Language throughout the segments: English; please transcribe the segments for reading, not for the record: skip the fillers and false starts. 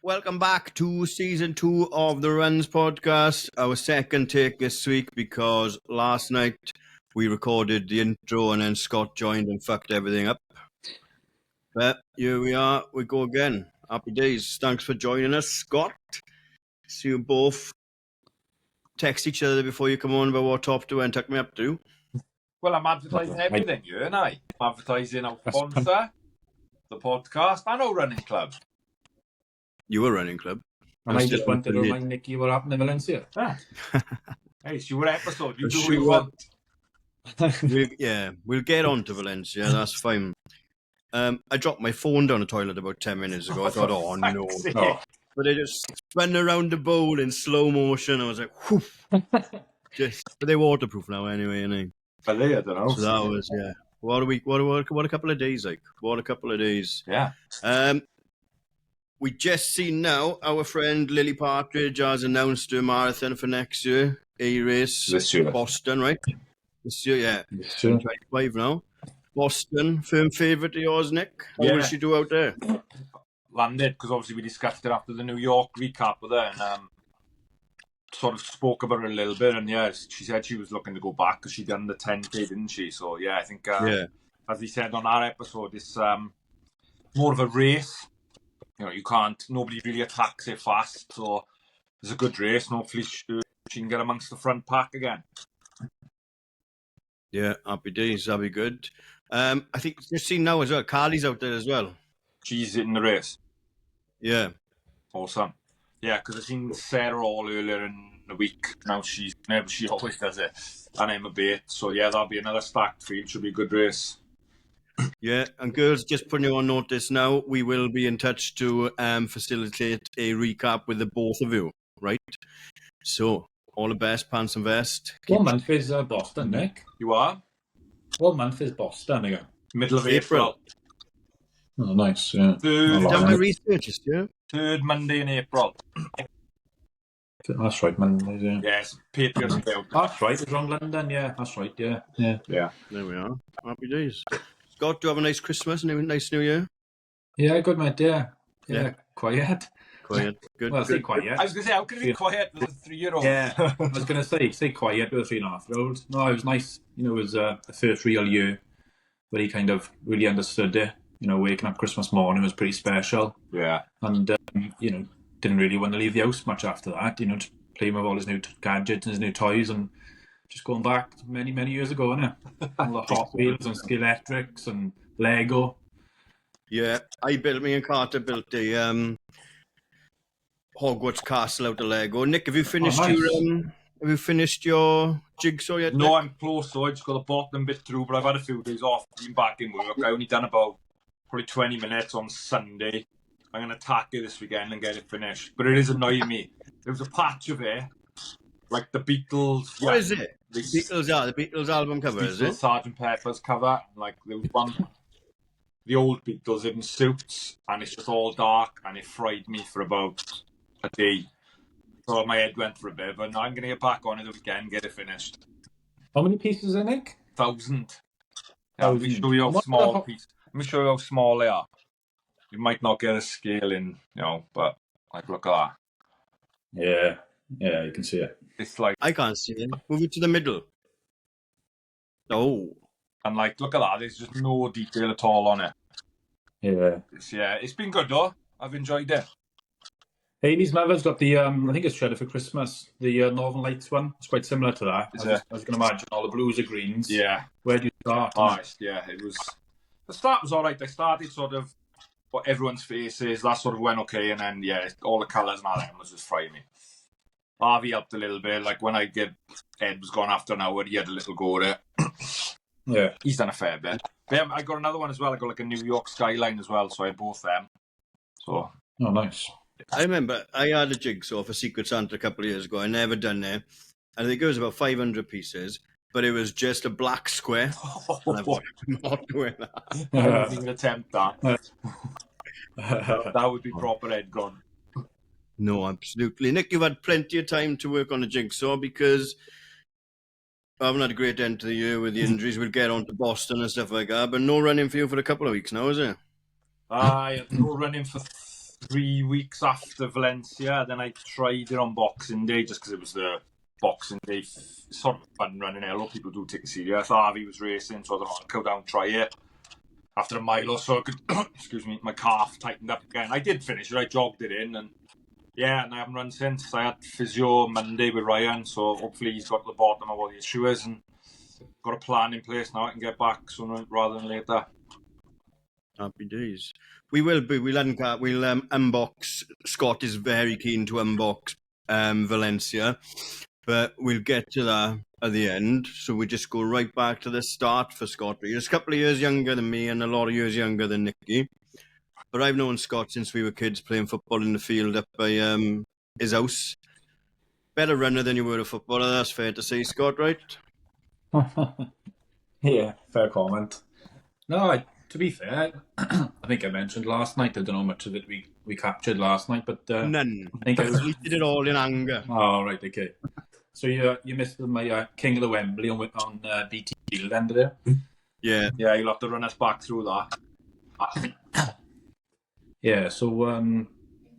Welcome back to season 2 of the Runs podcast. Our second take this week because last night we recorded the intro and then Scott joined and fucked everything up. But here we are, we go again. Happy days. Thanks for joining us, Scott. See you both text each other before you come on about what top to and tuck me up to. Well, I'm advertising everything, you and I. I'm advertising our sponsor, the podcast, and our running club. You were running club. And I just wanted to remind Niki what happened in Valencia. Hey, it's your episode. You do what you want. We'll get on to Valencia. That's fine. I dropped my phone down the toilet about 10 minutes ago. I thought, oh no. But it just spun around the bowl in slow motion. I was like, whew. But they're waterproof now anyway, innit? But they, I don't know. So that was, yeah. What a week. What a couple of days, like. What a couple of days. Yeah. We just seen now our friend Lily Partridge has announced her marathon for next year. A race. This year. Boston, right? This year, yeah. This year. 25 now. Boston, firm favourite of yours, Nick. How will she do out there? Landed, because obviously we discussed it after the New York recap with her and sort of spoke about it a little bit. And yeah, she said she was looking to go back because she'd done the 10K, didn't she? So yeah, I think, as we said on our episode, it's more of a race. You know, nobody really attacks it fast. So it's a good race. And hopefully she can get amongst the front pack again. Yeah, happy days. That'll be good. I think you've seen now as well. Carly's out there as well. She's in the race. Yeah. Awesome. Yeah, because I've seen Sarah all earlier in the week. Now she always does it. And I'm a bit. So yeah, that'll be another stacked field. Should be a good race. Yeah, and girls, just putting you on notice now, we will be in touch to facilitate a recap with the both of you, right? So, all the best, pants and vest. What month is Boston, Nick? You are? What month is Boston again? Middle of April. Oh, nice, yeah. Done my research, yeah? Third Monday in April. That's right, Mondays, yeah. Yes, Patriots Day. That's right, it's wrong London, yeah. That's right, yeah. Yeah. There we are. Happy days. Scott, do you have a nice Christmas and a nice New Year? Yeah, good, mate, yeah. Quiet. Good. Well, say quiet. I was going to say, how could it be quiet with a 3-year-old? Yeah, I was going to say quiet with a 3.5-year-old. No, it was nice. You know, it was the first real year where he kind of really understood it. You know, waking up Christmas morning was pretty special. Yeah. And, you know, didn't really want to leave the house much after that. You know, just playing with all his new gadgets and his new toys and just going back many, many years ago, innit? All the Hot Wheels and Ski Electrics and Lego. Yeah, me and Carter built a Hogwarts castle out of Lego. Nick, have you finished your jigsaw yet? No, Nick? I'm close, so I just got the bottom bit through, but I've had a few days off, been back in work. I only done about probably 20 minutes on Sunday. I'm going to tack it this weekend and get it finished. But it is annoying me. There was a patch of it, like the Beatles. What is it? The Beatles album cover, is it? Sgt. Pepper's cover. Like there was one, the old Beatles in suits, and it's just all dark, and it fried me for about a day. So my head went for a bit, but now I'm going to get back on it the weekend, get it finished. How many pieces are Nick? 1,000. Yeah, let me show you how small piece. Let me show you how small they are. You might not get a scale in, you know, but like look at that. Yeah, you can see it. It's like I can't see it. Move it to the middle. Oh. And like look at that. There's just no detail at all on it. Yeah. It's been good though. I've enjoyed it. Amy's mother's got the I think it's Shredder for Christmas. The Northern Lights one. It's quite similar to that. I was going to imagine all the blues are greens. Yeah. Where do you start? Yeah, it was. The start was all right. I started sort of what everyone's face is. That sort of went okay, and then all the colours and all that was just frying me. Harvey helped a little bit. Like when Ed was gone after an hour, he had a little go at it. Yeah, he's done a fair bit. But yeah, I got another one as well. I got like a New York skyline as well, so I had both them. So nice. I remember I had a jigsaw for Secret Santa a couple of years ago. I never done it. I think it was about 500 pieces, but it was just a black square. And I thought, I'm not doing that. I don't even attempt that. That would be proper head gone. No, absolutely. Nick, you've had plenty of time to work on a jigsaw because I haven't had a great end to the year with the injuries. We'll get on to Boston and stuff like that, but no running for you for a couple of weeks now, is it? I had no running for 3 weeks after Valencia. Then I tried it on Boxing Day just because it was the Boxing Day sort of fun running. A lot of people do take it serious. Harvey was racing, so I thought I'd go down and try it. After a mile or so, I could, excuse me, my calf tightened up again. I did finish it. I jogged it in, and yeah, and I haven't run since. I had physio Monday with Ryan, so hopefully he's got to the bottom of what the issue is and got a plan in place now. I can get back sooner rather than later. Happy days. We will be. We'll unbox. Scott is very keen to unbox Valencia, but we'll get to that at the end. So we just go right back to the start for Scott. He's a couple of years younger than me and a lot of years younger than Niki. But I've known Scott since we were kids playing football in the field up by his house. Better runner than you were a footballer, that's fair to say, Scott, right? Yeah, fair comment. No, to be fair, I think I mentioned last night, I don't know how much of it we captured last night, but... None. I think We did it all in anger. Oh, right, okay. So you missed my King of the Wembley on BT Field end of there? Yeah. Yeah, you'll have to run us back through that. Yeah, so like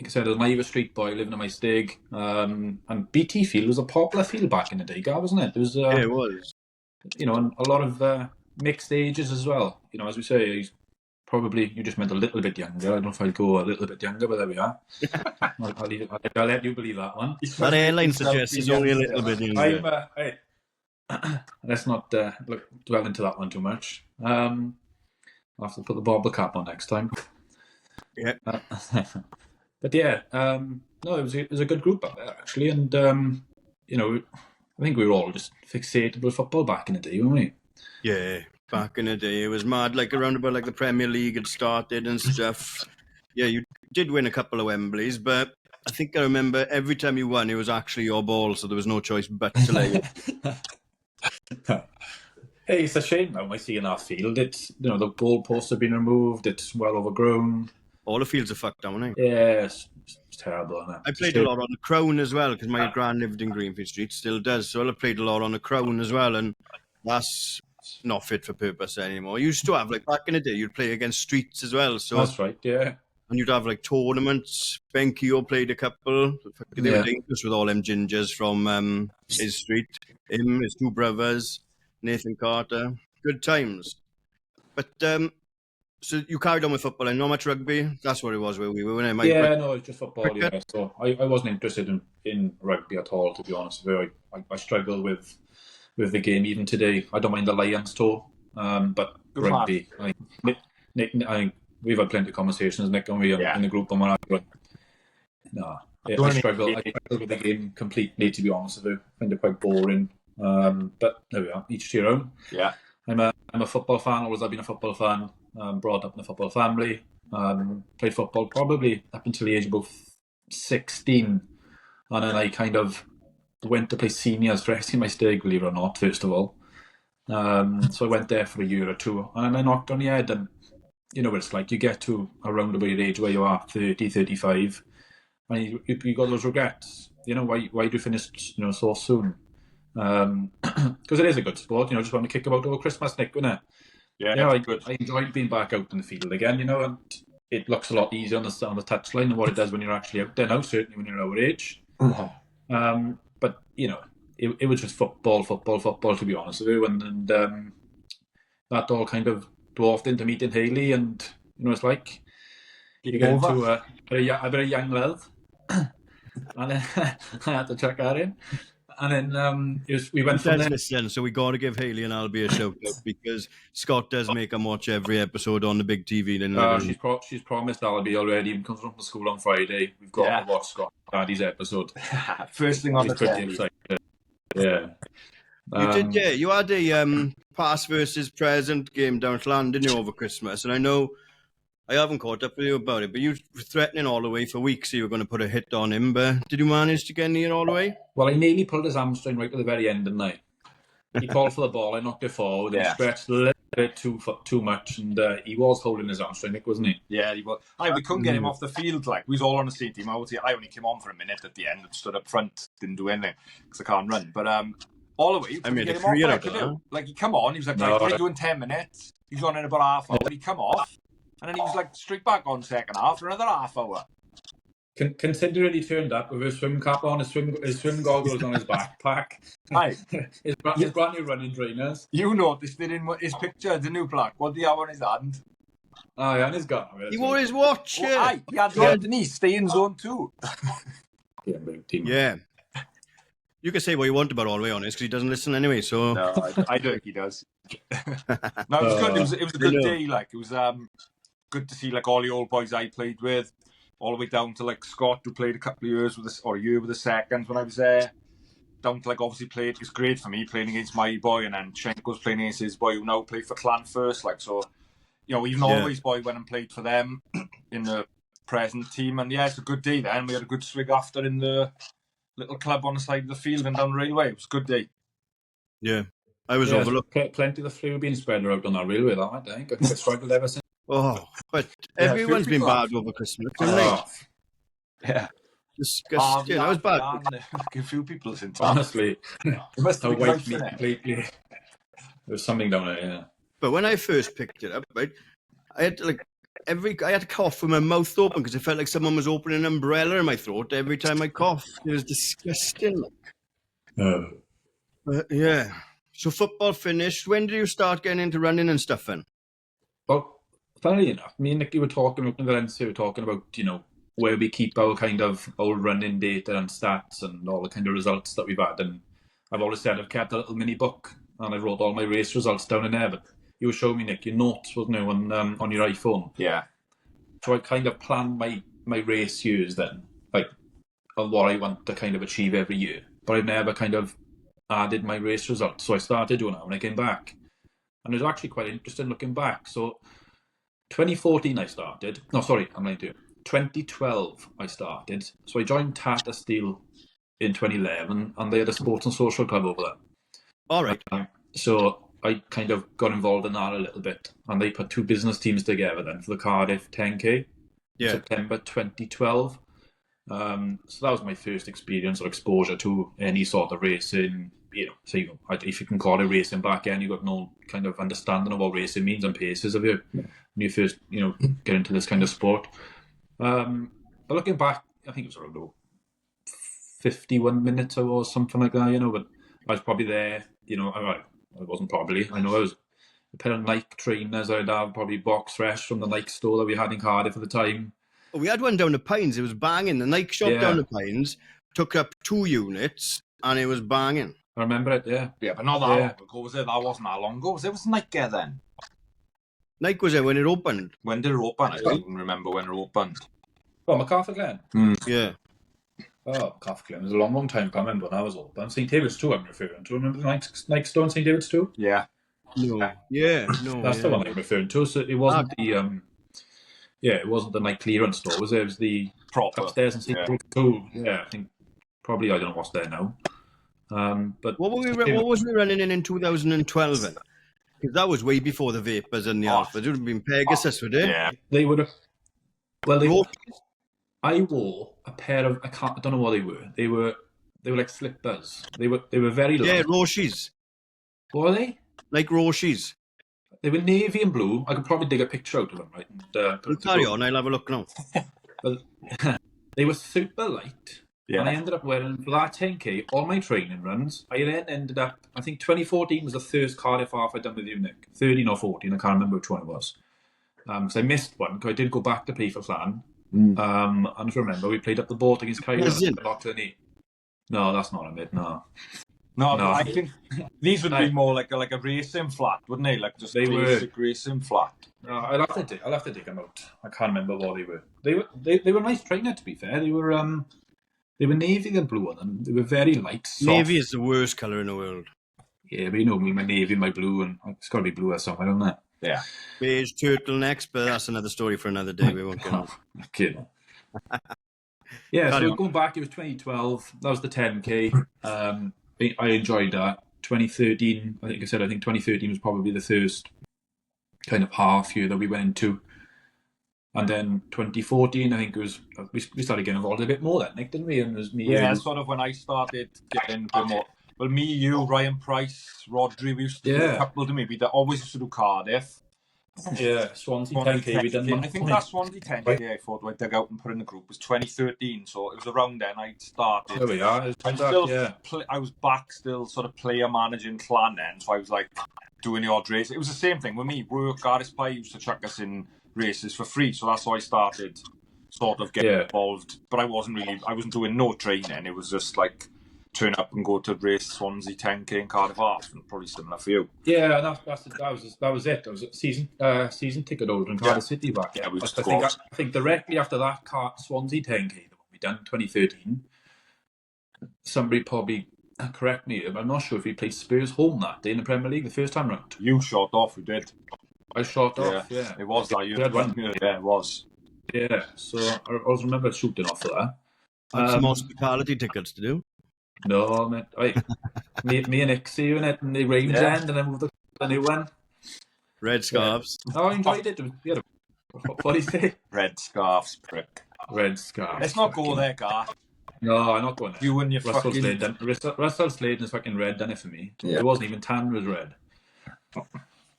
I said, I was an Ivor Street boy living in my stig, and BT Field was a popular field back in the day, wasn't it? There was, Yeah, it was. You know, and a lot of mixed ages as well. You know, as we say, he's probably, you just meant a little bit younger. I don't know if I'd go a little bit younger, but there we are. I'll let you believe that one. That airline suggests he's only a little bit younger. Hey, let's not dwell into that one too much. I'll have to put the bobble cap on next time. Yeah. But yeah, no, it was a good group up there actually, and you know, I think we were all just fixated with football back in the day, weren't we? Yeah, back in the day it was mad. Like around about like the Premier League had started and stuff. Yeah, you did win a couple of Wembleys, but I think I remember every time you won, it was actually your ball, so there was no choice but to let you. Hey, it's a shame now I see in our field. It's, you know, the goalposts have been removed. It's well overgrown. All the fields are fucked down, eh? Yeah, it's terrible, isn't it? I played a lot on the Crown as well, because my gran lived in Greenfield Street, still does. So I played a lot on the Crown as well, and that's not fit for purpose anymore. You used to have, like, back in the day, you'd play against streets as well. So that's right, yeah. And you'd have, like, tournaments. Benkio played a couple. They were dangerous with all them gingers from his street. Him, his two brothers, Nathan Carter. Good times. But, so you carried on with football and not much rugby? That's what it was where we were, weren't it? Yeah, no, it's just football, cricket. Yeah. So I wasn't interested in rugby at all, to be honest with you. I struggle with the game even today. I don't mind the Lions toe, but good rugby. Nick, we've had plenty of conversations, Nick and we in the group. And I struggle with the game completely, to be honest with you. I find it quite boring. But there we are, each to your own. Yeah. I'm a football fan, always have been a football fan. Brought up in a football family. Played football probably up until the age of about 16. And then I kind of went to play seniors for SC my stake, believe it or not, first of all. So I went there for a year or two. And I knocked on the head. And you know what it's like. You get to around about your age where you are 30, 35. And you got those regrets. You know, why do you finish, you know, so soon? Because it is a good sport. You know, just want to kick about over Christmas, Nick, wouldn't it? Yeah, I enjoyed being back out in the field again, you know, and it looks a lot easier on the touchline than what it does when you're actually out there now, certainly when you're our age. Mm-hmm. But, you know, it was just football, to be honest with you, and that all kind of dwarfed into meeting Hayley, and, you know, it's like you get into a bit of young love, and then I had to check that in. And then we went from there. Listen, so we got to give Hayley and Albie a shout out because Scott does make them watch every episode on the big TV. She's promised Albie already. He comes from school on Friday. We've got to watch Scott Daddy's episode. First thing on the telly. Yeah. You did, you had a past versus present game down at Land, didn't you, over Christmas? And I know I haven't caught up with you about it, but you were threatening all the way for weeks you were going to put a hit on him, but did you manage to get near all the way? Well, I nearly pulled his hamstring right at the very end, didn't I? He called for the ball, I knocked it forward, he stretched a little bit too much, and he was holding his hamstring, Nick, wasn't he? Yeah, he was. We couldn't get him off the field, like, we was all on the same team. I only came on for a minute at the end and stood up front, didn't do anything, because I can't run, but all the way, you couldn't get him off, like, he come on, he was like, right, what are you doing 10 minutes? He's on in about half hour, he come off, and then he was like straight back on second half for another half hour. Considering he turned up with his swim cap on, his swim goggles on his backpack, Aye. his brand new running trainers. You noticed it in his picture, the new plaque. What do you have on his hand? Oh, yeah, and his gun. He wore his watch. Oh, aye, he had one, didn't he? Stay in zone 2. Yeah. You can say what you want about Alway on this because he doesn't listen anyway. So No, I don't think he does. No, it was good. It was a good day. Like it was good to see like all the old boys I played with, all the way down to like Scott, who played a couple of years with us, or a year with the seconds when I was there. Down to like obviously played. It's great for me playing against my boy, and then Shenko's playing against his boy, who now played for Clan first. Like so, you know, even Always boy went and played for them in the present team, and yeah, it's a good day. Then we had a good swig after in the little club on the side of the field and down the railway. It was a good day. Yeah, I was overlooked. Plenty of the flu being spread out on that railway, that I think. I think I struggled ever since. Oh, but everyone's been bad over Christmas, haven't they? Yeah. Disgusting. I was bad. A few people since. Honestly. It must have wiped me completely. There's something down there, yeah. But when I first picked it up, right, I had to, like, I had to cough with my mouth open because it felt like someone was opening an umbrella in my throat every time I coughed. It was disgusting. Yeah. So football finished. When did you start getting into running and stuff then? Well, funnily enough, me and Niki were talking up in Valencia, we were talking about, you know, where we keep our kind of old running data and stats and all the kind of results that we've had. And I've always said I've kept a little mini book and I wrote all my race results down in there. But you were showing me, Nick, your notes, wasn't it, on your iPhone? Yeah. So I kind of planned my race years then, like of what I want to kind of achieve every year. But I've never kind of added my race results. So I started doing that when I came back. And it was actually quite interesting looking back. So 2014 I started. No, sorry, I'm lying to you. 2012 I started. So I joined Tata Steel in 2011 and they had a sports and social club over there. All right. So I kind of got involved in that a little bit. And they put 2 business teams together then for the Cardiff 10K in September 2012. So that was my first experience or exposure to any sort of racing. You know, so if you can call it racing back then, you got no kind of understanding of what racing means and paces of you when you first, you know, get into this kind of sport. But looking back, I think it was around 51 minutes or something like that, you know, but I was probably there, you know, I wasn't probably, I know I was a pair of Nike trainers I'd have, probably box fresh from the Nike store that we had in Cardiff at the time. We had one down the Pines, it was banging. The Nike shop down the Pines took up 2 units and it was banging. I remember it, yeah. Yeah, but not that long ago, was it? That wasn't that long ago. Was Nike then? Nike was there when it opened. When did it open? I don't even remember when it opened. Oh, MacArthur Glen? Yeah. Oh, MacArthur Glen. It was a long time. I can't remember when I was open. St. David's too, I'm referring to. Remember the Nike store in St. David's too? Yeah. No. Yeah. No. That's the one I'm referring to. So it wasn't it wasn't the Nike clearance store, was it? It was the proper upstairs in St. David's too. Yeah, I think probably, I don't know what's there now. But what was we running in 2012 then? Because that was way before the Vapors and the Alphas. It would have been Pegasus, would it? Yeah. They would have. Well, I wore a pair of. I don't know what they were. They were like slippers. They were very light. Yeah, Roshis. What were they? Like Roshis. They were navy and blue. I could probably dig a picture out of them, right? And, carry on. I'll have a look now. Well, they were super light. Yeah. And I ended up wearing, for that 10K, all my training runs. I then ended up, I think 2014 was the first Cardiff half I'd done with you, Nick. 13 or 14, I can't remember which one it was. So I missed one, because I did go back to play for Flan. And if you remember, we played up the boat against Cairo. No, that's not a mid, no. No, I think these would be more like a racing flat, wouldn't they? Like just basic racing flat. No, I'll have to dig them out. I can't remember what they were. They were nice trainer, to be fair. They were navy and blue on them. They were very light, soft. Navy is the worst colour in the world. Yeah, but you know me, my navy, my blue, and it's got to be blue or something, don't it? Yeah. Beige turtlenecks, but that's another story for another day. We won't get on. Kidding. Yeah, so going back, it was 2012. That was the 10K. I enjoyed that. 2013, I think 2013 was probably the first kind of half year that we went into. And then 2014, I think it was, we started getting involved a bit more then, Nick, didn't we? And it was me. Yeah, sort of when I started getting a bit more. Well, me, you, Ryan Price, Rodri, we used to do a couple to me. We always used to do Cardiff. Yeah, Swansea 10K we done. I think that Swansea 10K I thought I dug out and put in the group was 2013, so it was around then I started. There we are. I was back still sort of player managing clan then, so I was like doing the odd race. It was the same thing with me. Work, Gareth Pye used to chuck us in races for free, so that's how I started sort of getting involved. But I wasn't doing no training. It was just like turn up and go to race Swansea 10K in Cardiff Half, and probably similar for you. Yeah, that was it. I was a season ticket holder in Cardiff City back. Yeah, I think directly after that Swansea 10K, the one we done in 2013, somebody probably correct me. I'm not sure if we played Spurs home that day in the Premier League the first time round. You shot off. We did. I shot off. Yeah, it was that year. Yeah, it was. Yeah, so I always remember shooting off for that. Had some hospitality tickets to do. No, mate. Me and Niki in it in the range end, and then moved the new one. Red scarves. Oh, I enjoyed it. What do you say? Red scarves, prick. Red scarves. Let's not go there, Gar. No, I'm not going there. You and your Russell fucking... Slade. Russell Slade is fucking red, done it for me. Yeah. It wasn't even tan, it was red.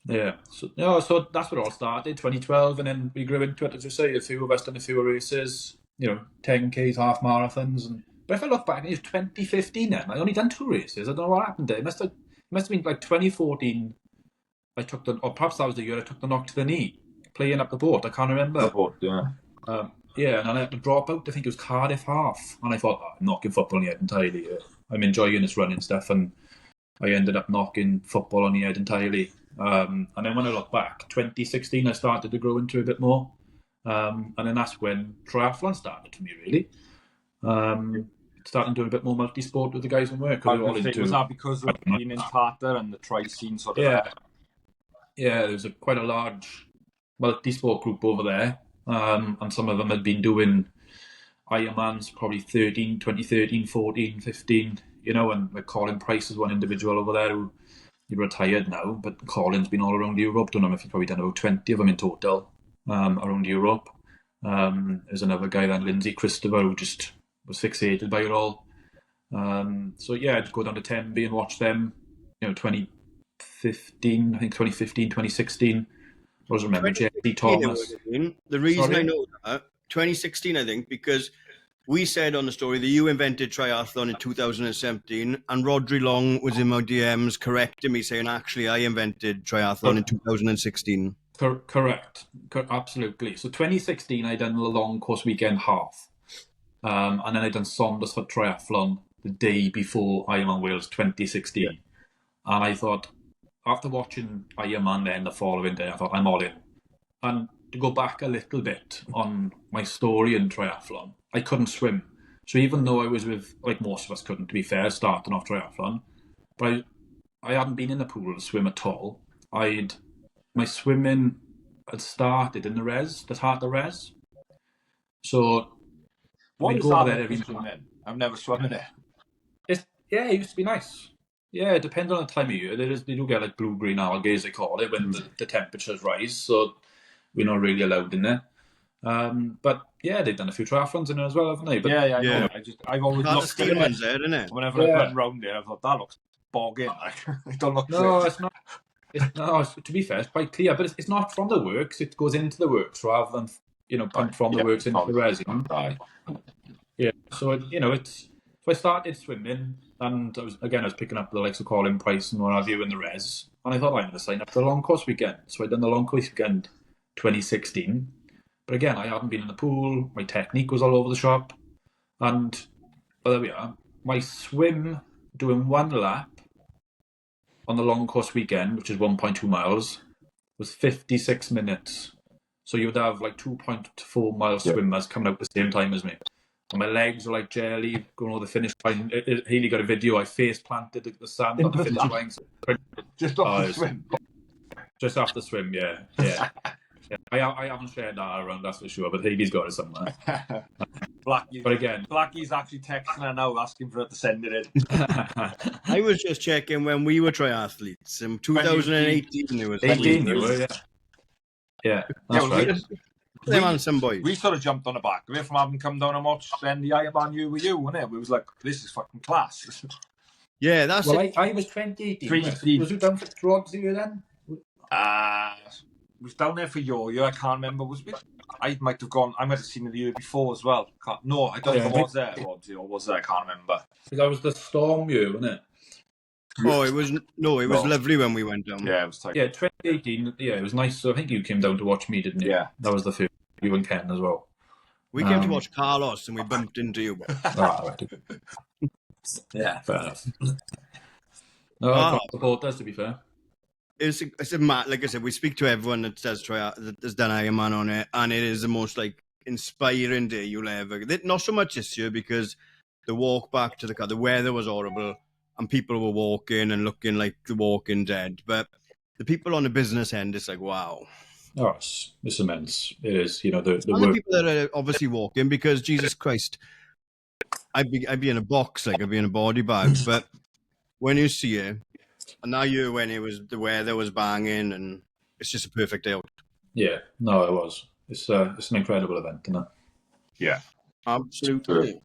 Yeah. So that's where it all started, 2012, and then we grew into it, as you say, a few of us done a few races, 10Ks, half marathons, but if I look back, it was 2015 then. I only done 2 races. I don't know what happened there. It must have been like 2014. Or perhaps that was the year I took the knock to the knee, playing up the boat. I can't remember. The boat, yeah. Yeah, and then I had to drop out. I think it was Cardiff Half, and I thought, I'm knocking football on the head entirely. I'm enjoying this running stuff, and I ended up knocking football on the head entirely. And then when I look back, 2016, I started to grow into it a bit more, and then that's when triathlon started for me, really. Starting doing a bit more multi-sport with the guys in work. Was that because of being in Tata and the tri scene sort of? Yeah, there's quite a large multi-sport group over there, and some of them had been doing Ironmans probably 2013, 14, 15, and like Colin Price is one individual over there who he's retired now, but Colin's been all around Europe. Don't know if he's probably done about 20 of them in total around Europe. There's another guy then, Lindsay Christopher, who just was fixated by it all. So yeah, I'd go down to Tenby and watch them, 2015, 2016. I always remember Jesse Thomas. The reason I know that, 2016, I think, because we said on the story that you invented triathlon in 2017, and Rodri Long was in my DMs correcting me, saying, actually, I invented triathlon in 2016. Correct. Absolutely. So 2016, I done the long course weekend half. And then I done Saunders for triathlon the day before Ironman Wales 2016. And I thought, after watching Ironman then the following day, I thought, I'm all in. And to go back a little bit on my story in triathlon, I couldn't swim. So even though I was with, like most of us couldn't, to be fair, starting off triathlon, but I hadn't been in the pool to swim at all. My swimming had started in the res, the Tata res. So what is that every swimming? I've never swum in it. It used to be nice. Yeah, it depends on the time of year. They do get like blue-green algae, as they call it, when the temperatures rise. So we're not really allowed in there. But yeah, they've done a few triathlons in there as well, haven't they? But, yeah. I've always looked at it. There, isn't it? Whenever I went round there, I thought that looks bogging. It don't look. No, it's not. To be fair, it's quite clear, but it's not from the works. It goes into the works rather than pumped from the works into the resin. Yeah, so it's. So I started swimming, and I was picking up the likes of Colin Price and what have you in the res, and I thought I'm going to sign up for the long course weekend. So I done the long course weekend 2016, but again I hadn't been in the pool. My technique was all over the shop, and there we are. My swim doing one lap on the long course weekend, which is 1.2 miles, was 56 minutes. So you would have like 2.4 mile swimmers coming out at the same time as me. And my legs were like jelly going over the finish line. Healy got a video. I face planted the sand on the finish line. Just off the swim. Just after the swim, yeah. I haven't shared that around, that's for sure, but Healy's got it somewhere. Blackie's actually texting her now asking for her to send it in. I was just checking when we were triathletes. In 2018, it was 18, you were, yeah, that's right. Some boys. We sort of jumped on the back of it from having come down and watched then the Ironman U with you, wasn't it? We was like, this is fucking class. Yeah, that's it. I was 2018. Was you down for drugs you then? was down there for your year. I can't remember. I might have gone. I might have seen it the year before as well. No, I don't think I was there. Or was there? I can't remember. That was the storm year, wasn't it? Oh, it was lovely when we went down. Yeah, it was tight. Yeah, 2018. Yeah, it was nice. So I think you came down to watch me, didn't you? Yeah. That was the first. You and Ken as well. We came to watch Carlos and we bumped into you. Right. Yeah, fair enough. No, I can't support us, to be fair. It's a like I said, we speak to everyone that has done Ironman on it, and it is the most like inspiring day you'll ever. Not so much this year because the walk back to the car, the weather was horrible, and people were walking and looking like the Walking Dead. But the people on the business end, it's like wow. Oh, it's immense. It is. The the people that are obviously walking because Jesus Christ, I'd be in a box, like I'd be in a body bag. But when you see it. And now when the weather was banging, and it's just a perfect day out. Yeah, no, it was. It's an incredible event, isn't it? Yeah, absolutely.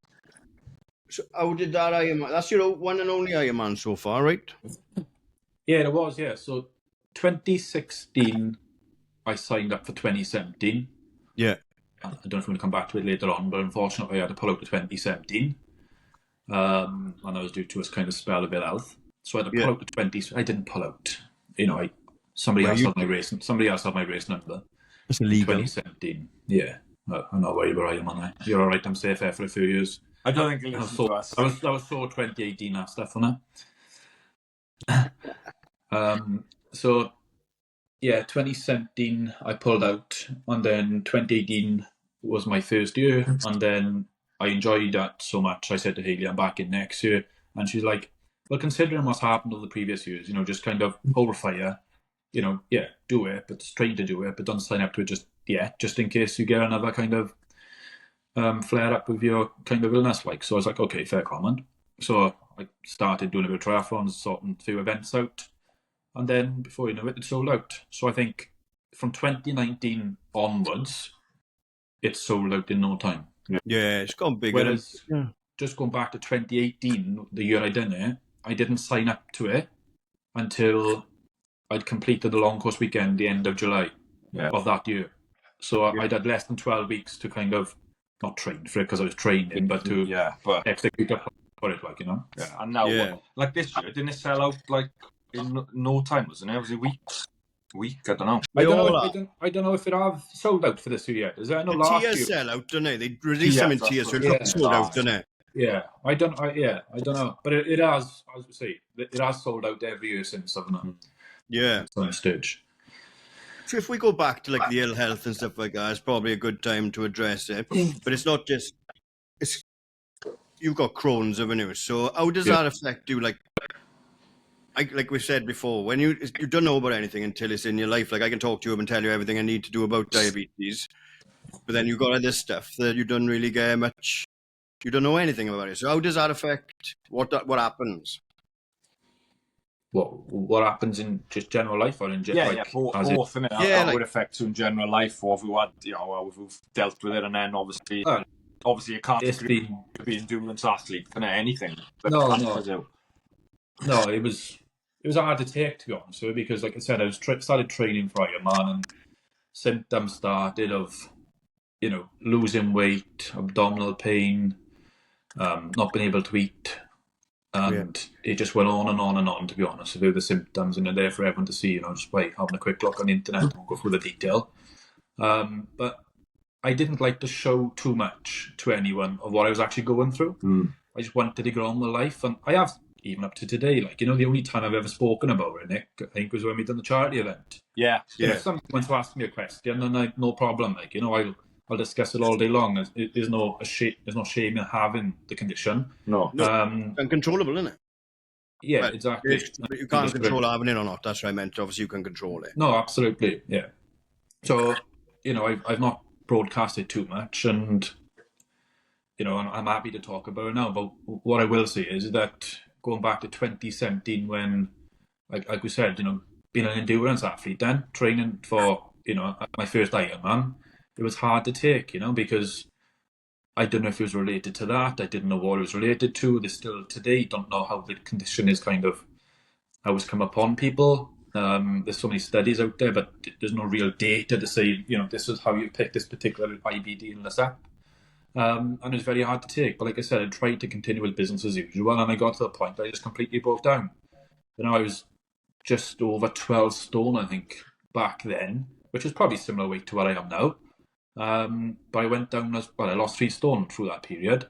So how did that Ironman? That's your one and only Ironman so far, right? Yeah, it was. Yeah, so 2016, I signed up for 2017. Yeah, I don't know if I'm going to come back to it later on, but unfortunately, I had to pull out to 2017, and I was due to a kind of spell of ill health. So I had to pull out the 20. I didn't pull out. Somebody else had my race number. It's illegal. 2017. Yeah, I'm not worried about Ironman. You're all right. I'm safe here for a few years. I don't think it listen to us. I was so 2018 that stuff on it. So yeah, 2017 I pulled out, and then 2018 was my first year, and then I enjoyed that so much. I said to Hayley, I'm back in next year, and she's like, well, considering what's happened over the previous years, just kind of hold fire, do it, but try to do it, but don't sign up to it just in case you get another kind of flare up with your kind of illness. So I was like, okay, fair comment. So I started doing a bit of triathlons, sorting a few events out, and then before you know it sold out. So I think from 2019 onwards, it sold out in no time. Yeah, it's gone bigger. Whereas just going back to 2018, the year I done it, I didn't sign up to it until I'd completed the long course weekend the end of July of that year. So I'd had less than 12 weeks to kind of not train for it because I was training, but to execute for it, Yeah, and now like this year, didn't it sell out like in no time? Wasn't it? It was a week. I don't know. I don't know if it have sold out for this year yet. Is there no last year? Sell out, don't they? They released them in tiers, so it's sold out, don't it? Yeah, I don't know, but it has. As we say, it has sold out every year since, hasn't it? Yeah, on stage. So if we go back to like the ill health and stuff like that, it's probably a good time to address it. But it's not just you've got Crohn's, haven't you? So how does that affect you? Like we said before, when you don't know about anything until it's in your life. Like I can talk to you and tell you everything I need to do about diabetes, but then you've got other stuff that you don't really get much. You don't know anything about it. So how does that affect what happens? What happens in just general life or in general? Both in it. How it affects you in general life, or if we had, we've dealt with it, and then obviously you can't be an endurance athlete for anything. No, it was hard to take, to be honest with you, because, like I said, I started training for Ironman, and symptoms started of, losing weight, abdominal pain, not being able to eat, and it just went on and on and on, to be honest with you, the symptoms, and they're there for everyone to see, just by having a quick look on the internet and go through the detail. But I didn't like to show too much to anyone of what I was actually going through. I just wanted to get on with life, and I have, even up to today, the only time I've ever spoken about it, Nick, I think, was when we done the charity event. If someone wants to ask me a question, then no problem, I'll discuss it all day long. There's no shame in having the condition. No. Uncontrollable, isn't it? Yeah, but exactly. You can't control having it or not. That's what I meant. Obviously, you can control it. No, absolutely, yeah. So, I've not broadcasted too much, and I'm happy to talk about it now. But what I will say is that going back to 2017, when, like we said, being an endurance athlete, then training for my first Ironman, it was hard to take, because I don't know if it was related to that. I didn't know what it was related to. They still today don't know how the condition is how it's come upon people. There's so many studies out there, but there's no real data to say, this is how you pick this particular IBD in this app. And it was very hard to take. But like I said, I tried to continue with business as usual, and I got to the point I just completely broke down. I was just over 12 stone, I think, back then, which is probably similar weight to what I am now. But I went down I lost 3 stone through that period,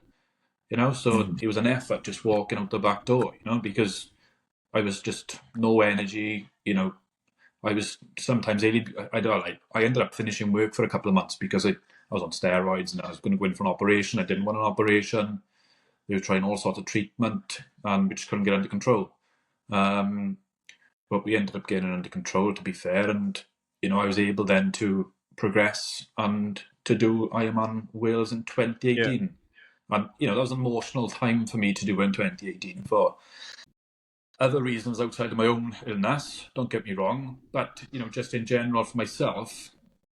so it was an effort just walking out the back door, because I was just no energy, I was sometimes I ended up finishing work for a couple of months because I was on steroids and I was going to go in for an operation. I didn't want an operation. They were trying all sorts of treatment and we just couldn't get under control. But we ended up getting it under control, to be fair, and I was able then to progress and to do Ironman Wales in 2018. And that was an emotional time for me to do in 2018 for other reasons outside of my own illness, don't get me wrong, but just in general for myself,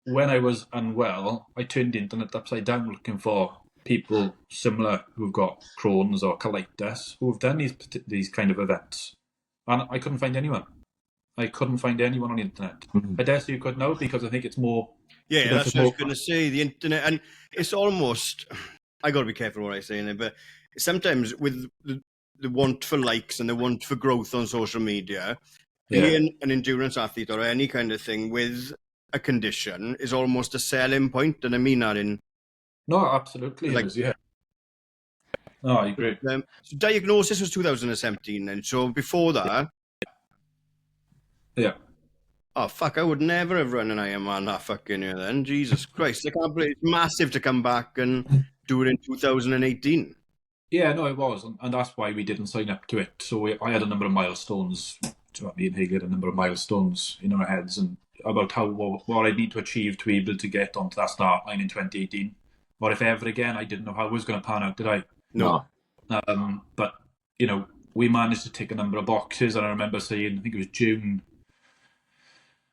when I was unwell, I turned the internet upside down looking for people similar who've got Crohn's or colitis who've done these kind of events, and I couldn't find anyone. I couldn't find anyone on the internet. I dare say you could now, because I think it's more. Yeah, that's what I was going to say. The internet, and it's almost. I got to be careful what I say in there, but sometimes with the want for likes and the want for growth on social media, being an endurance athlete or any kind of thing with a condition is almost a selling point, and I mean that in. No, absolutely, yeah. No, I agree. So diagnosis was 2017, then. So before that. Yeah. Oh, fuck, I would never have run an Ironman that fucking year then. Jesus Christ. I can't believe it's massive to come back and do it in 2018. Yeah, no, it was. And that's why we didn't sign up to it. So I had a number of milestones. Me and Haig had a number of milestones in our heads and about what I need to achieve to be able to get onto that start line in 2018. Or if ever again, I didn't know how it was going to pan out, did I? No. But, we managed to tick a number of boxes. And I remember saying, I think it was June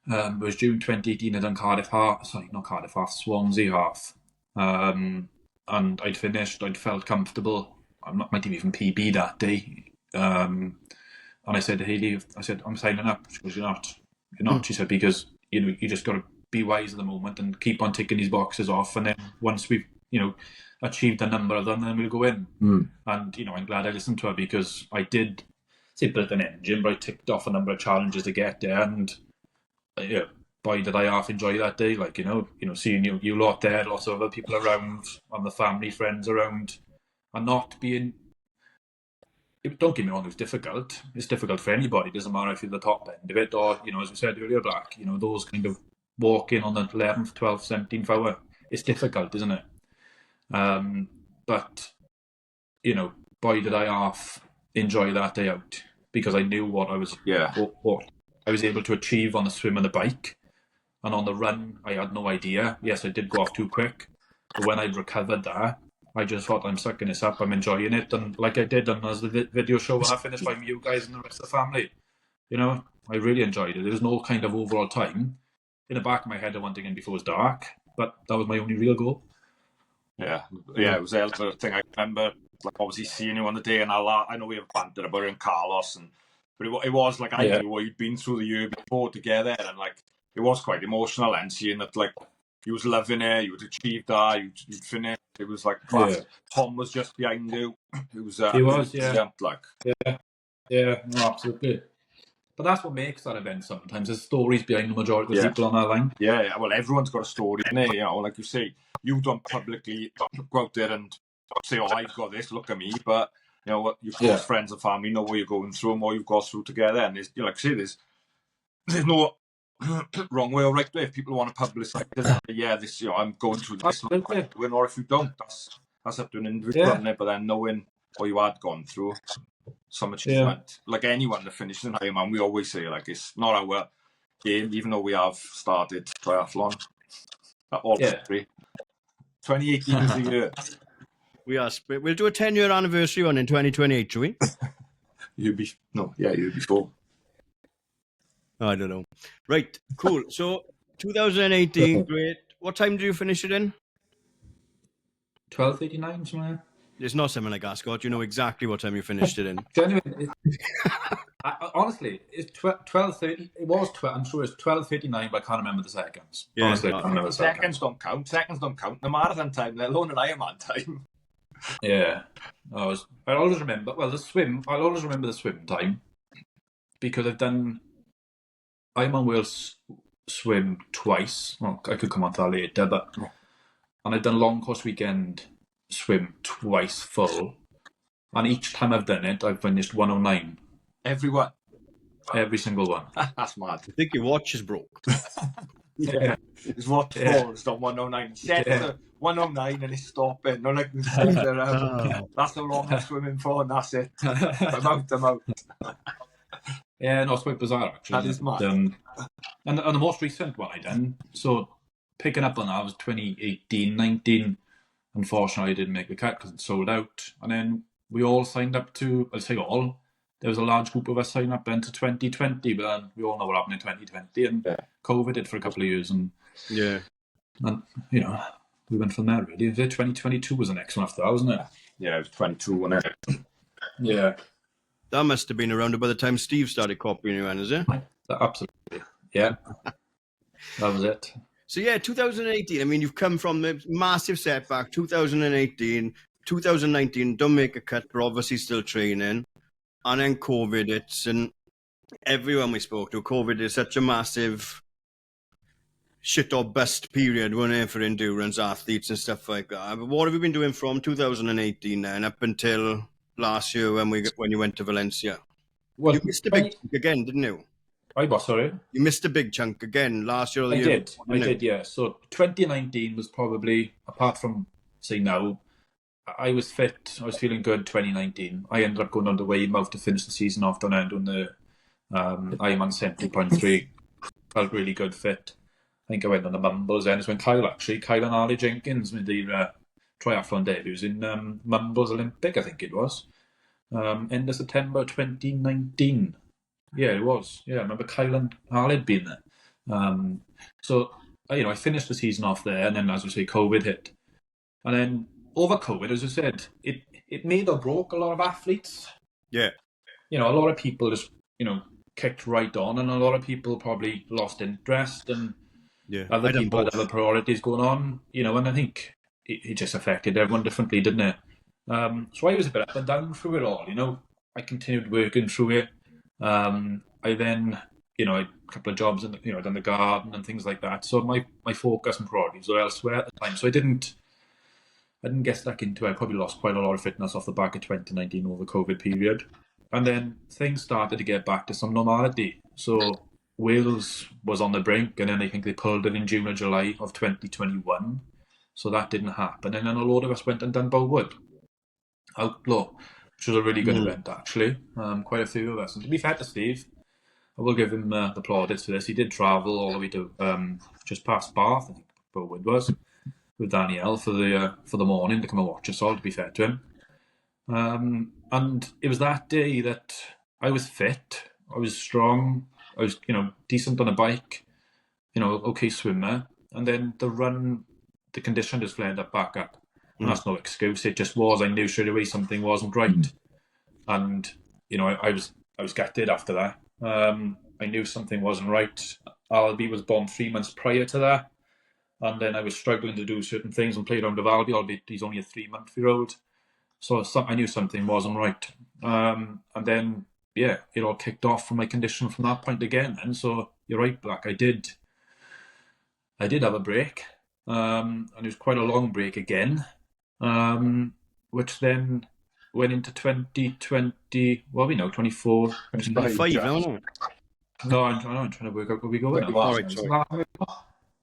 2018, I'd done Cardiff half, sorry, not Cardiff half, Swansea half. And I'd finished, I'd felt comfortable. I might have even PB that day. And I said to Hayley, I'm signing up. She goes, you're not. She said, because, you just got to be wise at the moment and keep on ticking these boxes off. And then once we've, achieved a number of them, then we'll go in. And, I'm glad I listened to her, because I did say build an engine, but I ticked off a number of challenges to get there. And, boy, did I half enjoy that day. Seeing you lot there, lots of other people around, and the family, friends around, and not being. Don't get me wrong, it was difficult. It's difficult for anybody. It doesn't matter if you're the top end of it or, as we said earlier, Black, those kind of walking on the 11th, 12th, 17th hour. It's difficult, isn't it? But, boy, did I half enjoy that day out, because I knew what I was, what I was able to achieve on the swim and the bike. And on the run, I had no idea. Yes, I did go off too quick. But when I'd recovered that, I just thought, I'm sucking this up, I'm enjoying it. And like I did, and as the video show when I finished by you guys and the rest of the family, I really enjoyed it. There was no kind of overall time. In the back of my head, I wanted to get in before it was dark, but that was my only real goal. Yeah, it was a thing. I remember, obviously seeing you on the day, and I know we have bantered about it in Carlos, but it was I knew what you'd been through the year before together, and it was quite emotional, and seeing that you was loving it, you had achieved that, you'd finished. It was Tom was just behind you. It was. He was, yeah. Yeah, no, absolutely. But that's what makes that event sometimes. There's stories behind the majority of the people on that line. Yeah, well, everyone's got a story, innit? Like you say, you don't publicly go out there and say, oh, I've got this, look at me. But, your close friends and family know what you're going through and what you've got through together. And there's, like I say, there's no wrong way or right way. If people want to publicise this, I'm going through this, or if you don't, that's up to an individual, isn't it? But then knowing what you had gone through, some achievement. Like anyone that finishes an Ironman, we always say, it's not our game, even though we have started triathlon at all three. 2018 is the year. We'll do a 10-year anniversary one in 2028, shall we? You before. I don't know. Right, cool. So 2018, great. What time do you finish it in? 12:89, somewhere. It's not something like that, Scott. You know exactly what time you finished it in. Genuinely, honestly, it's 12:30. It was 12. I'm sure it's 12:59, but I can't remember the seconds. Yeah, Honestly, I can't remember the Seconds seconds. don't count. Seconds don't count. The marathon time, let alone an Ironman time. Yeah, I always remember. Well, the swim. I'll always remember the swim time because I'm on Wales swim twice. Well, I could come on to that later, and I've done long course weekend swim twice full, and each time I've done it, I've finished 109. Everyone. Every single one. That's mad. I think your watch is broke. Yeah. It's what falls on 109. Set to 109 and it's stopping. Not like that's the wrong I'm swimming for, and that's it. I'm out. Yeah, no, it's quite bizarre actually. That is mad. And the most recent one I done, so picking up on that was 2018-19. Unfortunately, I didn't make the cut because it sold out. And then we all signed up to, I'll say all, there was a large group of us signed up then to 2020, but then we all know what happened in 2020 and COVID did for a couple of years. And you know, we went from there really. 2022 was the next one after that, wasn't it? Yeah, it was 22, wasn't it? Yeah. That must have been around by the time Steve started copying you, is it? Absolutely. Yeah. That was it. So yeah, 2018, I mean, you've come from the massive setback, 2018, 2019, don't make a cut, but obviously still training. And then COVID hits, and everyone we spoke to, COVID is such a massive shit or bust period, wasn't it, for endurance athletes and stuff like that. But what have you been doing from 2018 then up until last year when you went to Valencia? Well, you missed a big chunk again, didn't you? I was, sorry? You missed a big chunk again last year or the year? I did, yeah. So 2019 was probably, apart from, say now, I was fit. I was feeling good 2019. I ended up going on to Weymouth to finish the season off down there doing the Ironman 70.3. Felt really good fit. I think I went on the Mumbles then. It's when Kyle and Ali Jenkins made their triathlon debuts in Mumbles Olympic, I think it was. End of September 2019. Yeah, it was. Yeah, I remember Kyle and Ali had been there. So, I finished the season off there, and then, as we say, COVID hit. And then, over COVID, as I said, it made or broke a lot of athletes. Yeah. A lot of people just, kicked right on, and a lot of people probably lost interest, and other people had other priorities going on, and I think it just affected everyone differently, didn't it? So I was a bit up and down through it all, I continued working through it. I then, I had a couple of jobs in, done the garden and things like that. So my focus and priorities were elsewhere at the time. So I didn't get stuck into it. I probably lost quite a lot of fitness off the back of 2019 over COVID period. And then things started to get back to some normality. So Wales was on the brink, and then I think they pulled it in June or July of 2021. So that didn't happen. And then a load of us went and done Bowood Outlaw, which was a really good event, actually. Quite a few of us. And to be fair to Steve, I will give him the plaudits for this. He did travel all the way to just past Bath, I think Bowood was, with Danielle for the morning to come and watch us all, to be fair to him. And it was that day that I was fit, I was strong, I was, decent on a bike, okay swimmer. And then the run, the condition just flared back up. And that's no excuse. It just was. I knew straight away something wasn't right. And, I was gutted after that. I knew something wasn't right. Albie was born 3 months prior to that. And then I was struggling to do certain things and play around with Albie, albeit he's only a 3-month-year-old. So I knew something wasn't right. And then, it all kicked off from my condition from that point again. And so you're right, Black. I did have a break. And it was quite a long break again. Which then went into 2020. What are we now? 24. 25 now, isn't it? No, I'm trying to work out where we go. Sorry.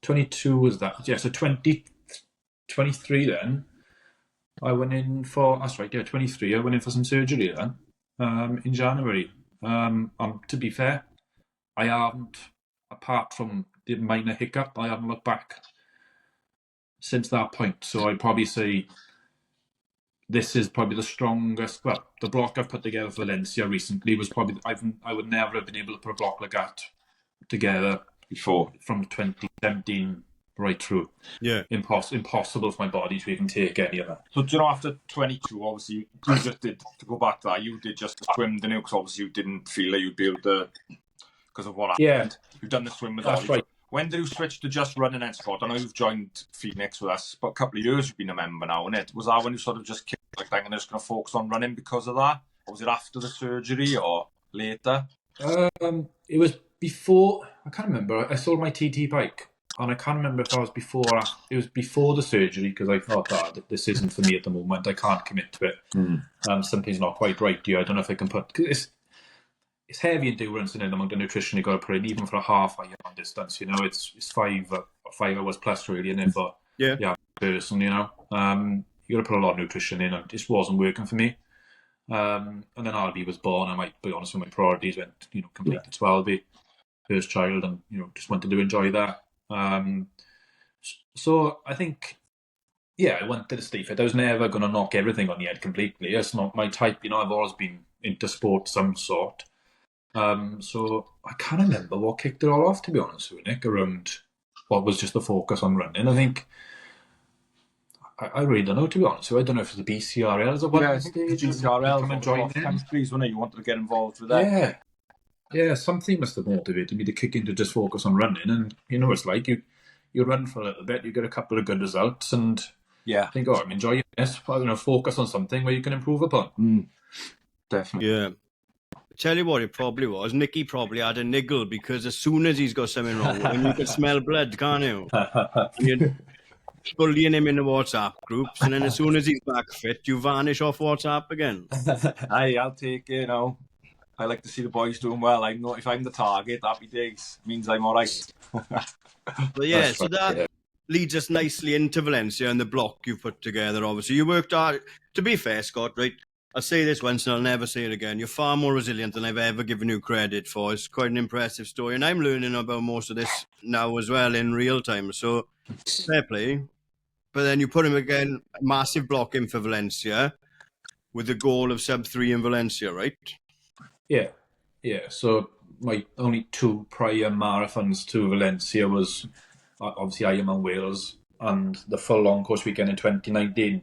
22 was that? Yeah, so 2023 then. I went in for, that's right, 23. I went in for some surgery then, in January. To be fair, I haven't, apart from the minor hiccup, I haven't looked back since that point. So I'd probably say this is probably the strongest. Well, the block I've put together for Valencia recently was probably, I would never have been able to put a block like that together before, from 2017 right through. Yeah. Impossible for my body to even take any of that. So, do you know, after 22, obviously, you just did, to go back to that, you did just swim, didn't you? Because obviously you didn't feel like you'd be able to, because of what happened. You've done the swim with That's Ollie. right. When did you switch to just running then, Scott? I know you've joined Phoenix with us, but a couple of years you've been a member now, isn't it? Was that when you sort of just kicked, like, I'm just going to focus on running because of that? Or was it after the surgery or later? It was before. I can't remember. I sold my TT bike, and I can't remember if that was before or after. It was before the surgery, because I thought that this isn't for me at the moment. I can't commit to it. Something's not quite right here. I don't know if I can put. Cause it's heavy endurance in the amount of nutrition you got to put in, even for a half Ironman distance. You know, it's 5 hours plus really, in it for person. You know, you got to put a lot of nutrition in, and it just wasn't working for me. And then Albie was born. I might be honest with my priorities went, complete to Albie, first child, and just wanted to enjoy that. So I think, I wanted to stay fit. I was never going to knock everything on the head completely. It's not my type. I've always been into sport of some sort. So I can't remember what kicked it all off, to be honest with you, Nick, around what was just the focus on running. I think I really don't know, to be honest. So I don't know if it's the BCRLs or what. Yeah, I think the BCRLs come and join in. Countries, wasn't it? You wanted to get involved with that. Yeah. Something must have motivated me to kick into just focus on running. And it's like you run for a little bit, you get a couple of good results, and think, I'm enjoying this. Focus on something where you can improve upon. Definitely. Yeah. Tell you what it probably was. Niki probably had a niggle, because as soon as he's got something wrong, and you can smell blood, can't you? And you're bullying him in the WhatsApp groups, and then as soon as he's back fit, you vanish off WhatsApp again. I'll take it, I like to see the boys doing well. I know if I'm the target, happy days. Means I'm all right. But yeah, so that leads us nicely into Valencia and the block you've put together. Obviously, you worked hard. To be fair, Scott, right? I'll say this once and I'll never say it again. You're far more resilient than I've ever given you credit for. It's quite an impressive story. And I'm learning about most of this now as well in real time. So, fair play. But then you put him again, massive block in for Valencia with the goal of sub-3 in Valencia, right? Yeah. So my only 2 prior marathons to Valencia was obviously Ironman Wales and the full long course weekend in 2019,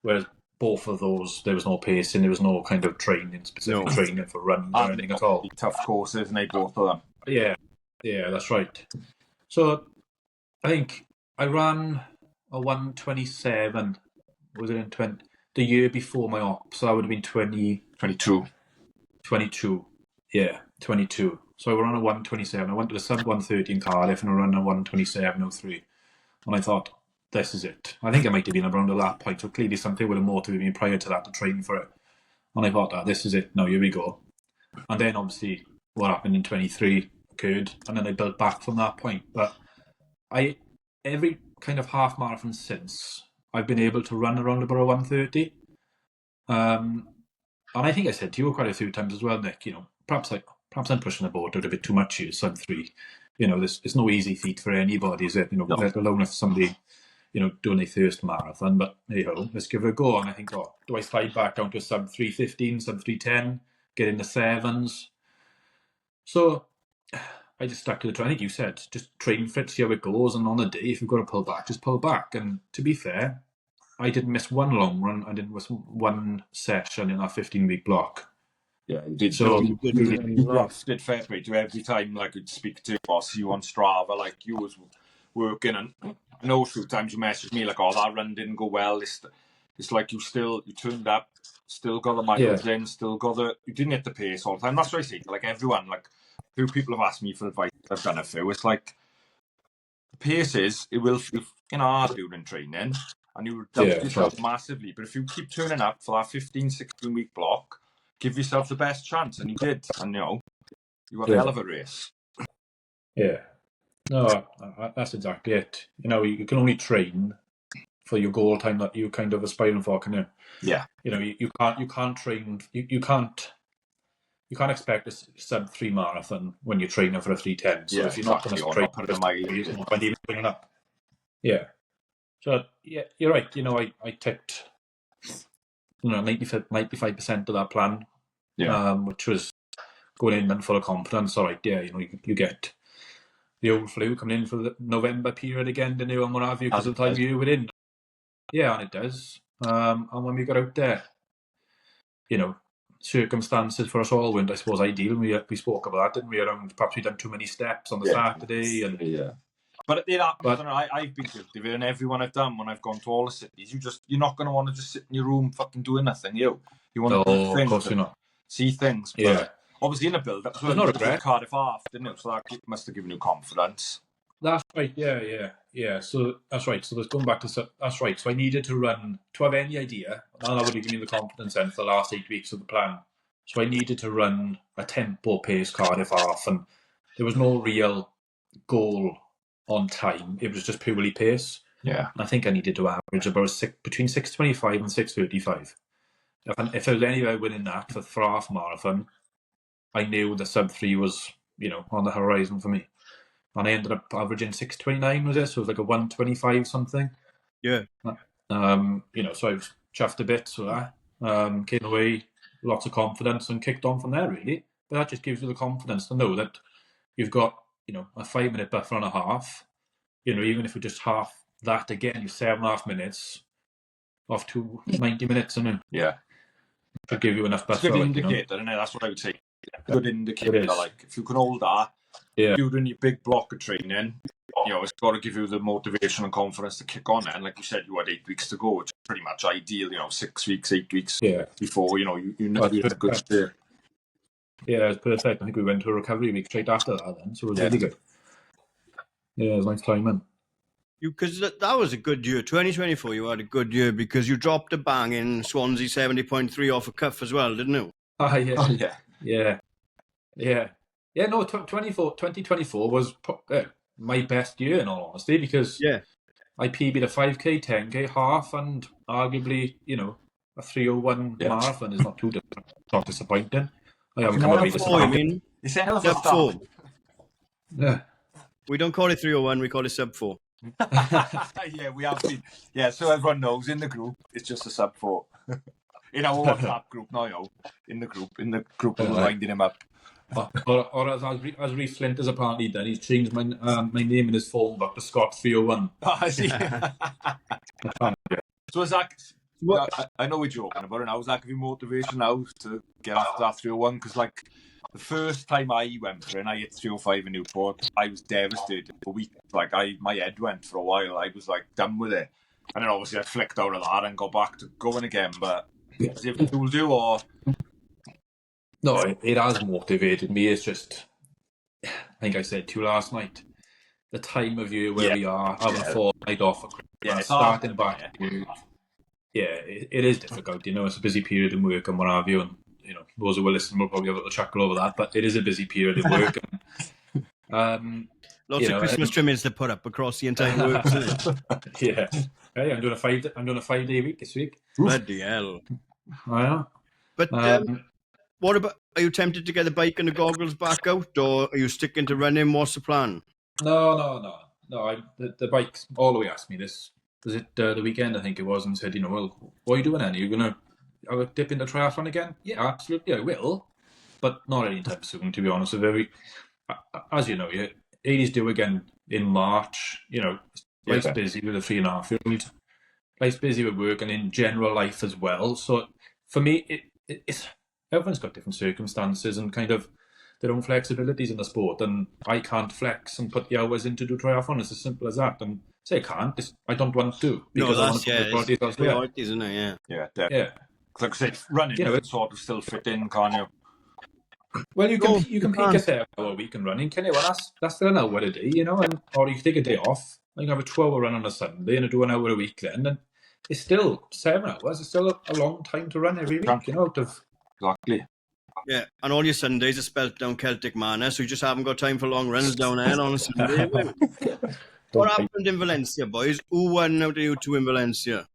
whereas both of those, there was no pacing, there was no kind of specific training for running or anything at all. Tough courses, and they both of them. Yeah, that's right. So I think I ran a 1:27. Was it in the year before my op? So that would have been 22. 22. Yeah, 22. So I ran a 1:27. I went to the sub 1:30 in Cardiff and I ran a 1:27:03. And I thought, this is it. I think it might have been around at that point. So clearly something would have motivated me prior to that to train for it. And I thought, this is it. Now here we go. And then obviously what happened in 23 occurred. And then I built back from that point. But every kind of half marathon since, I've been able to run around about 1:30. And I think I said to you quite a few times as well, Nick, perhaps I'm pushing the boat out a bit too much here, sub-3. It's no easy feat for anybody, is it? Let alone if somebody, doing their first marathon. But, let's give it a go. And I think, do I slide back down to sub-3:15, sub-3:10, get in the 7s? So I just stuck to the I think you said, just train for it, see how it goes. And on the day, if you've got to pull back, just pull back. And to be fair, I didn't miss one long run. I didn't miss one session in that 15-week block. Yeah, you did. So you did fair play to every time, like, you'd speak to or see you on Strava, like you was working, and I know a few times you messaged me like, that run didn't go well. It's like you turned up, still got the miles in, you didn't hit the pace all the time. That's what I say. Like everyone, like a few people have asked me for advice. I've done a few. It's like the pace it will feel hard during training, and you doubt yourself massively. But if you keep turning up for that 15-16 week block, give yourself the best chance, and you did. And you had a hell of a race. Yeah. No, that's exactly it. You can only train for your goal time that you kind of aspiring for, can you? Yeah. You can't train. You can't expect a sub-3 marathon when you're training for a 3:10. So if you're not going to train for a mile, you're even training up. Yeah. So yeah, you're right. I ticked 95% of that plan. Yeah. Which was going in and full of confidence. All right, yeah, you get the old flu coming in for the November period again, didn't you, and what have you, because of the time of year we're in. Yeah, and it does. And when we got out there, you know, circumstances for us all weren't, I suppose, ideal. We spoke about that, didn't we? Around perhaps we'd done too many steps on the Saturday, and But it happens. I don't know, I've been guilty of it, and everyone I've done when I've gone to all the cities, you're not going to want to just sit in your room fucking doing nothing. You want to do things, of course you're not. see things. But Yeah, obviously in a build-up, so there's no regret. Cardiff half, didn't it? So that must have given you confidence. That's right. Yeah. So that's right. So let's go back to that's right. So I needed to run to have any idea. Now that would have given me the confidence then for the last 8 weeks of the plan. So I needed to run a tempo pace Cardiff half, and there was no real goal on time. It was just purely pace. Yeah. And I think I needed to average about between 6:25 and 6:35. If there was any way winning that for half marathon, I knew the sub-3 was, on the horizon for me. And I ended up averaging 6:29, was it? So it was like a 1:25 something. Yeah. So I was chuffed a bit for that. Came away, lots of confidence, and kicked on from there, really. But that just gives you the confidence to know that you've got, a 5-minute buffer and a half. Even if we just half that again, you're 7.5 minutes off to 90 minutes, and yeah, should give you enough buffer. It's a good indicator, isn't it? That's what I would say. Good indicator. Like if you can hold that, you're doing your big block of training. It's got to give you the motivation and confidence to kick on. And like you said, you had 8 weeks to go, which is pretty much ideal. 6 weeks, 8 weeks before you're in a good state. Yeah, it's perfect. I think we went to a recovery week straight after that then, so it was really good. Yeah, it was nice timing. Because that was a good year. 2024, you had a good year because you dropped a bang in Swansea 70.3 off a cuff as well, didn't you? Yeah. No, 2024 was my best year, in all honesty, because I PB'd a 5K, 10K, half, and arguably, a 3:01 marathon is not not disappointing. I haven't come away disappointed. It's a hell of a sub 4. Yeah. We don't call it 3:01, we call it sub 4. Yeah, we have been. Yeah, so everyone knows in the group, it's just a sub 4. In our WhatsApp group now, in the group, we're winding him up. Or as Reece Flint has apparently done, he's changed my name in his phone book to Scott 3:01. I see. So is that? I know we're joking about it now. Is that giving you motivation now to get after that 3:01? Because like the first time I went for it, and I hit 3:05 in Newport, I was devastated for weeks. Like my head went for a while. I was like done with it, and then obviously I flicked out of that and got back to going again. But is it people do or? No, it has motivated me. It's just, I think I said to you last night, the time of year where we are, having a fortnight off for Christmas, starting back. It is difficult. It's a busy period in work and what have you, and those who will listen will probably have a little chuckle over that. But it is a busy period in work. And, lots of Christmas trimmings to put up across the entire work. Yeah. Hey, I'm doing a 5-day week this week. Bloody hell! Yeah. But what about? Are you tempted to get the bike and the goggles back out, or are you sticking to running? What's the plan? No. The bike. Always asked me this. Was it the weekend? I think it was, and said, well, what are you doing then? Are you going to have a dip in the triathlon again? Yeah, absolutely, I will, but not anytime soon, to be honest. As you know, 80's due again in March. Life's busy with a 3.5-year-old. Life's busy with work and in general life as well. So for me, it's everyone's got different circumstances and kind of their own flexibilities in the sport, and I can't flex and put the hours in to do triathlon. It's as simple as that. And say I can't. I don't want to because I want to put my priorities elsewhere. Isn't it? Yeah, definitely. Yeah. Like I said, running, you can sort of still fit in, can't you? Well, you can peak a 7-hour week in running, can you? Well, that's still an hour a day, or you can take a day off. You can have a 12-hour run on a Sunday and do an hour a week then, and it's still 7 hours. It's still a long time to run every week, Exactly. Yeah, and all your Sundays are spelt down Celtic manner, so you just haven't got time for long runs down there on a Sunday. What happened in Valencia, boys? Who won out of you two in Valencia?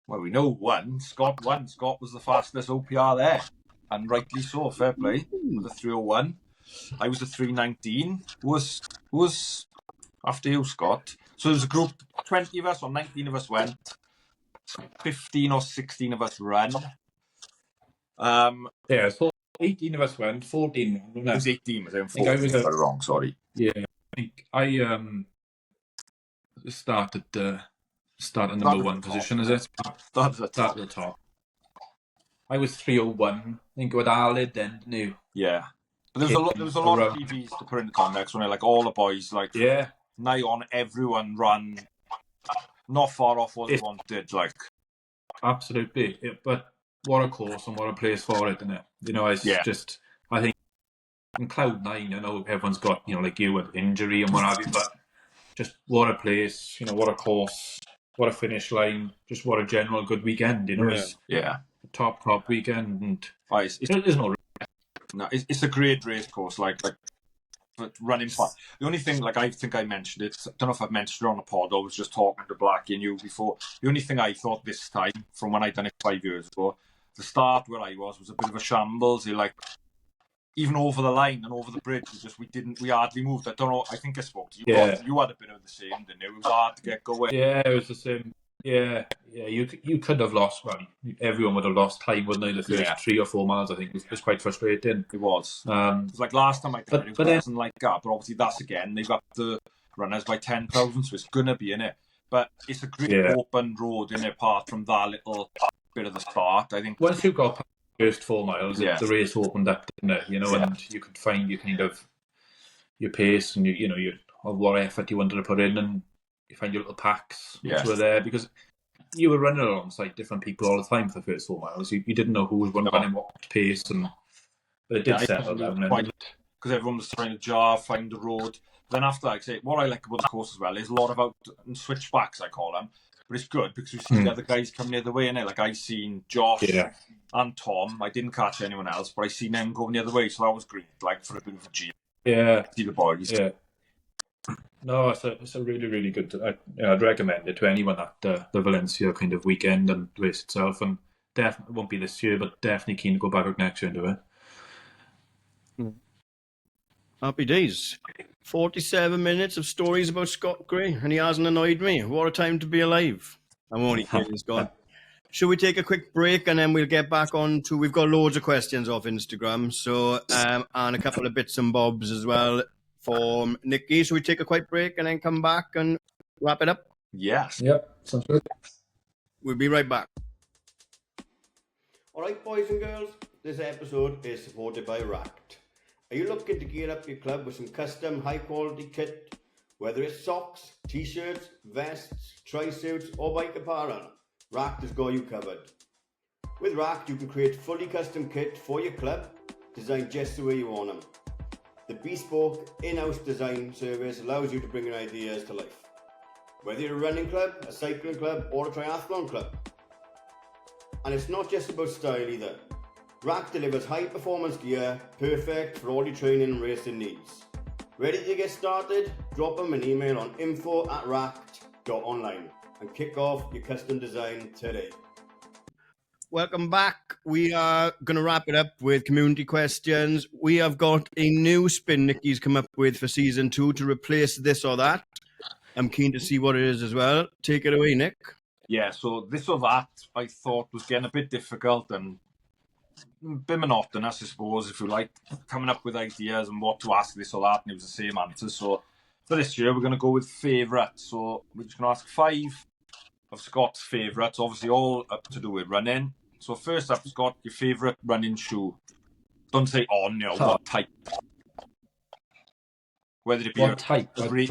Well, we know one. Scott won. Scott was the fastest OPR there, and rightly so. Fair play with a 3:01. I was a 3:19. Who was after you, Scott? So there was a group, 20 of us or 19 of us went. 15 or 16 of us ran. So 18 of us went, 14. It was 18, was I? I think I was wrong, sorry. Yeah. think I started number one position, is it? That's the Start at the top. I was 3:01. I think with Alid then, didn't you? Yeah. But there was a lot of PBs to put in the context when like all the boys like nigh on everyone ran not far off what they wanted, like absolutely. But what a course and what a place for it, isn't it? You know, it's just I think in Cloud9, I know everyone's got, you know, like you with injury and what have you, but just what a place, you know, what a course, what a finish line, just what a general good weekend, you know. It's a top weekend, and there's it's a great race course, like running fast. The only thing, like I think I mentioned it, I don't know if I've mentioned it on the pod, I was just talking to Blackie and you before, the only thing I thought this time, from when I'd done it 5 years ago, the start where I was a bit of a shambles. Like, even over the line and over the bridge, we hardly moved. I don't know, I think I spoke to you. Yeah. You had a bit of the same, didn't you? It was hard to get going. Yeah, it was the same. Yeah. You could have lost. Well, everyone would have lost time, wouldn't they? The first 3 or 4 miles, I think, it was quite frustrating. It was. It was like last time I did it, it wasn't like that. But obviously, that's again, they've got the runners by 10,000, so it's gonna be in it. But it's a great open road in it, apart from that little bit of the start. I think once you got past the first 4 miles, the race opened up, didn't it? You know, and you could find your kind of your pace and you know what effort you wanted to put in, and you find your little packs which were there, because you were running alongside different people all the time for the first 4 miles. You didn't know who was running what pace, but it did settle down. Because everyone was trying to jar, find the road. Then after, like I say, what I like about the course as well is a lot of out and switchbacks, I call them. But it's good because we see the other guys coming the other way, innit? Like I seen Josh and Tom. I didn't catch anyone else, but I seen them going the other way, so that was great. Like for a bit of a G. Yeah. See the boys. Yeah. No, it's a really, really good. I'd recommend it to anyone at the Valencia kind of weekend and race itself. And definitely won't be this year, but definitely keen to go back next year and do it. Happy days. 47 minutes of stories about Scott Gray, and he hasn't annoyed me. What a time to be alive. I'm only kidding, Scott. Should we take a quick break and then we'll get back on to... We've got loads of questions off Instagram, so and a couple of bits and bobs as well from Niki. Should we take a quick break and then come back and wrap it up? Yes. Yep, sounds good. We'll be right back. All right, boys and girls, this episode is supported by Racked. Are you looking to gear up your club with some custom high-quality kit? Whether it's socks, t-shirts, vests, tri-suits or bike apparel, Racked has got you covered. With Racked, you can create fully custom kit for your club, designed just the way you want them. The bespoke in-house design service allows you to bring your ideas to life. Whether you're a running club, a cycling club or a triathlon club. And it's not just about style either. Racked delivers high-performance gear, perfect for all your training and racing needs. Ready to get started? Drop them an email on info@racked.online and kick off your custom design today. Welcome back. We are going to wrap it up with community questions. We have got a new spin Niki's come up with for season 2 to replace this or that. I'm keen to see what it is as well. Take it away, Nick. Yeah, so this or that I thought was getting a bit difficult and a bit monotonous, I suppose, if you like, coming up with ideas and what to ask this or that, and it was the same answer. So for this year, we're going to go with favourites. So we're just going to ask 5 of Scott's favourites, obviously all up to do with running. So first up, Scott, your favourite running shoe. Don't say on, what type. Whether it be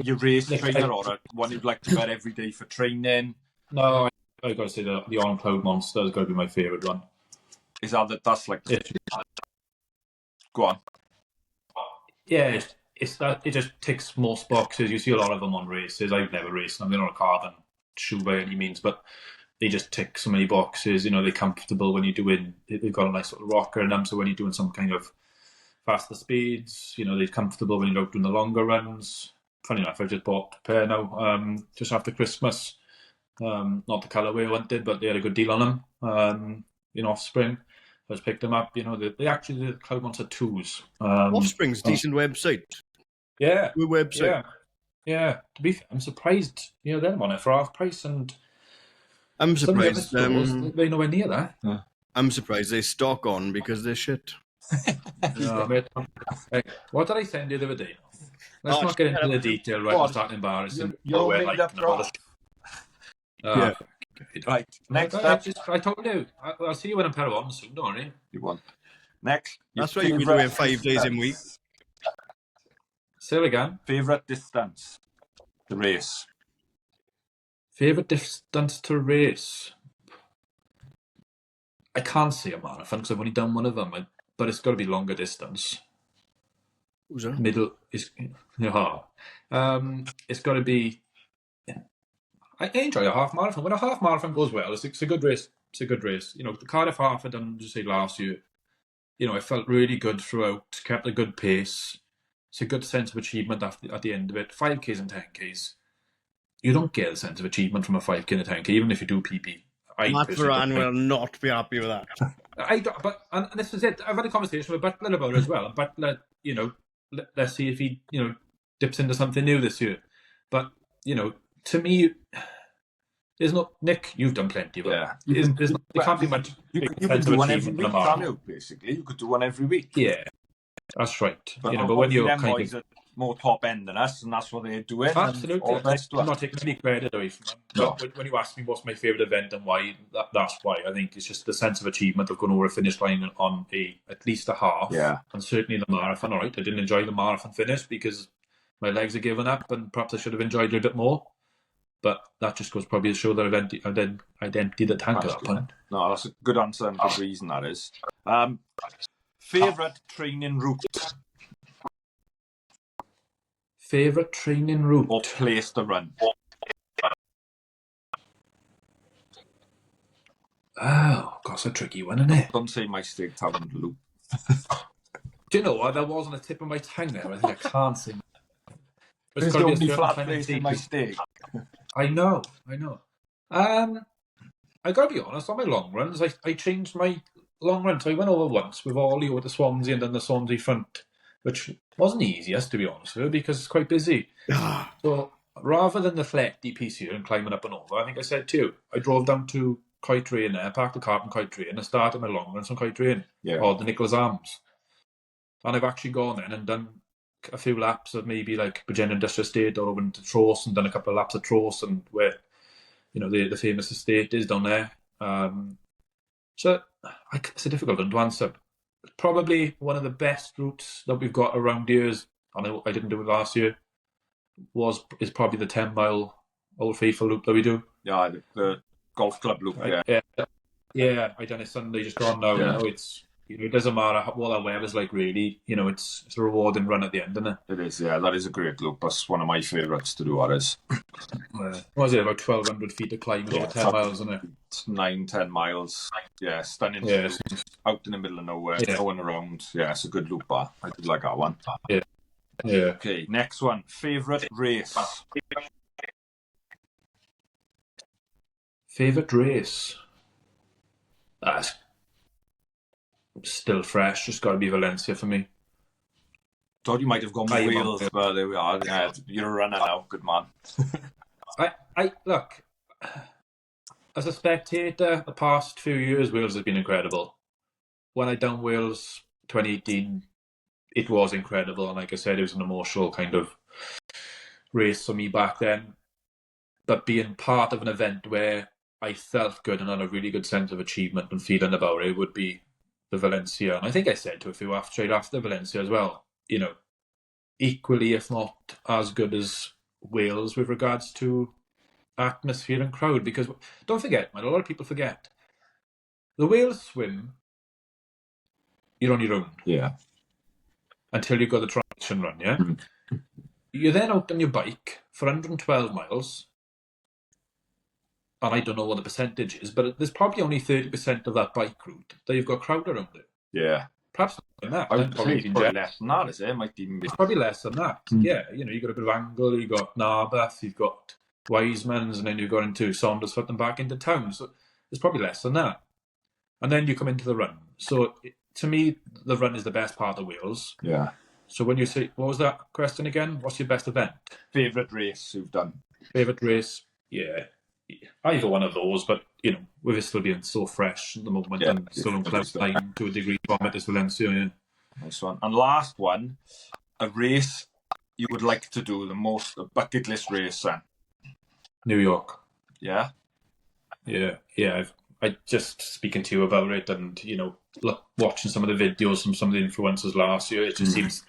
your race trainer or one you'd like to wear every day for training. No, I've got to say the On Cloud Monster has got to be my favourite one. Is that's like... Go on. Yeah, it's that it just ticks most boxes. You see a lot of them on races. I've never raced them. They're not a carbon shoe by any means, but they just tick so many boxes. You know, they're comfortable when you're doing... They've got a nice little rocker in them, so when you're doing some kind of faster speeds, you know, they're comfortable when you're out doing the longer runs. Funny enough, I just bought a pair now, just after Christmas. Not the colourway I wanted, but they had a good deal on them. In Offspring, I just picked them up. You know, they actually the Cloud Monster 2s. Offspring's decent website. Yeah, good website. Yeah. To be fair, I'm surprised. You know, they're on it for half price, and I'm surprised they're nowhere near that. Yeah. I'm surprised they stock on because they're shit. No, mate. What did I send you the other day? Let's not get into the detail right and start embarrassing. You're made up wrong. Yeah. Right, next up. I told you. I'll see you when I'm pair on soon, don't worry. You won. Next. That's why you'll be doing 5 days in a week. Say it again. Favourite distance to race? Favourite distance to race? I can't say a marathon because I've only done one of them, but it's got to be longer distance. Who's that? Middle is, it's got to be. I enjoy a half marathon. When a half marathon goes well, it's a good race. It's a good race. You know, the Cardiff half I done, just say last year. You know, I felt really good throughout. Kept a good pace. It's a good sense of achievement at the end of it. 5Ks and 10Ks. You don't get a sense of achievement from a 5K and a 10K, even if you do PB. Matt Moran will not be happy with that. And this is it. I've had a conversation with Butler about it as well. And Butler, you know, let's see if he, you know, dips into something new this year. But, you know, to me, there's no... Nick, you've done plenty of it. Yeah. There can't be much... You could do one every week, can't you, basically? You could do one every week. Yeah, that's right. But when you're kind boys are more top end than us, and that's what they're doing. Absolutely. I'm not taking any credit away from them. No. When you ask me what's my favourite event and why, that's why. I think it's just the sense of achievement of going over a finish line on at least a half. Yeah. And certainly the marathon, all right. I didn't enjoy the marathon finish because my legs are giving up and perhaps I should have enjoyed it a bit more. But that just goes probably to show that I'd emptied the tank at that point. No, that's a good answer and good reason, that is. Favourite training route? Favourite training route? Or place to run? Oh, that's a tricky one, isn't it? Don't say my steak town loop. Do you know what? That was on the tip of my tongue there. I think I can't say. There's the only flat place in my steak. I know. I gotta be honest, on my long runs, I changed my long run. So I went over once with Ollie over to Swansea and then the Swansea front, which wasn't the easiest, to be honest with you, because it's quite busy. So rather than the fletty piece here and climbing up and over, I think I said to you, I drove down to Coitrain there, parked the car in Coitrain, and I started my long runs from Coitrain, or the Nicholas Arms. And I've actually gone in and done a few laps of maybe like Virginia Industrial Estate or over into Tros and done a couple of laps of Tros and where, you know, the famous estate is down there. So it's a difficult one to answer. Probably one of the best routes that we've got around here is, and I didn't do it last year, is probably the 10-mile Old Faithful loop that we do. Yeah, the golf club loop. Yeah. I done it Sunday just gone now. Yeah. You know, it doesn't matter what that weather's like, really. You know, it's a rewarding run at the end, isn't it? It is, yeah. That is a great loop. That's one of my favourites to do, that is. What was it, about 1,200 feet to climb over 10 miles, isn't it? It's 9-10 miles. Yeah, stunning. Yeah, out in the middle of nowhere, going around. Yeah, it's a good loop, bar. I did like that one. Yeah. Okay, next one. Favourite race? Favourite race? That's still fresh. Just got to be Valencia for me. Thought you might have gone with Wales, but there we are. Yeah, you're a runner now. Good man. I look, as a spectator, the past few years, Wales has been incredible. When I done Wales 2018, it was incredible. And like I said, it was an emotional kind of race for me back then. But being part of an event where I felt good and had a really good sense of achievement and feeling about it would be the Valencia. And I think I said to a few straight after Valencia as well, you know, equally, if not as good as Wales with regards to atmosphere and crowd. Because don't forget, man, a lot of people forget, the Wales swim, you're on your own. Yeah. Until you go the transition run, yeah? Mm-hmm. You're then out on your bike for 112 miles. And I don't know what the percentage is, but there's probably only 30% of that bike route that you've got crowd around it. Yeah. Perhaps not than that. I would say it's probably less than that, is it? It might even be... It's probably less than that. Yeah, you know, you've got a bit of Angle, you've got Narberth, you've got Wiseman's, and then you've got into Saundersfoot and back into town. So it's probably less than that. And then you come into the run. So to me, the run is the best part of Wales. Yeah. So when you say, what was that question again? What's your best event? Favourite race you've done? Favourite race? Yeah. Either one of those, but, you know, with it still being so fresh at the moment and still on cloud nine to a degree from it, is Valencia, yeah. Nice one. And last one, a race you would like to do the most bucket list race then? New York. Yeah? Yeah. I just speaking to you about it, and watching some of the videos from some of the influencers last year, it just seems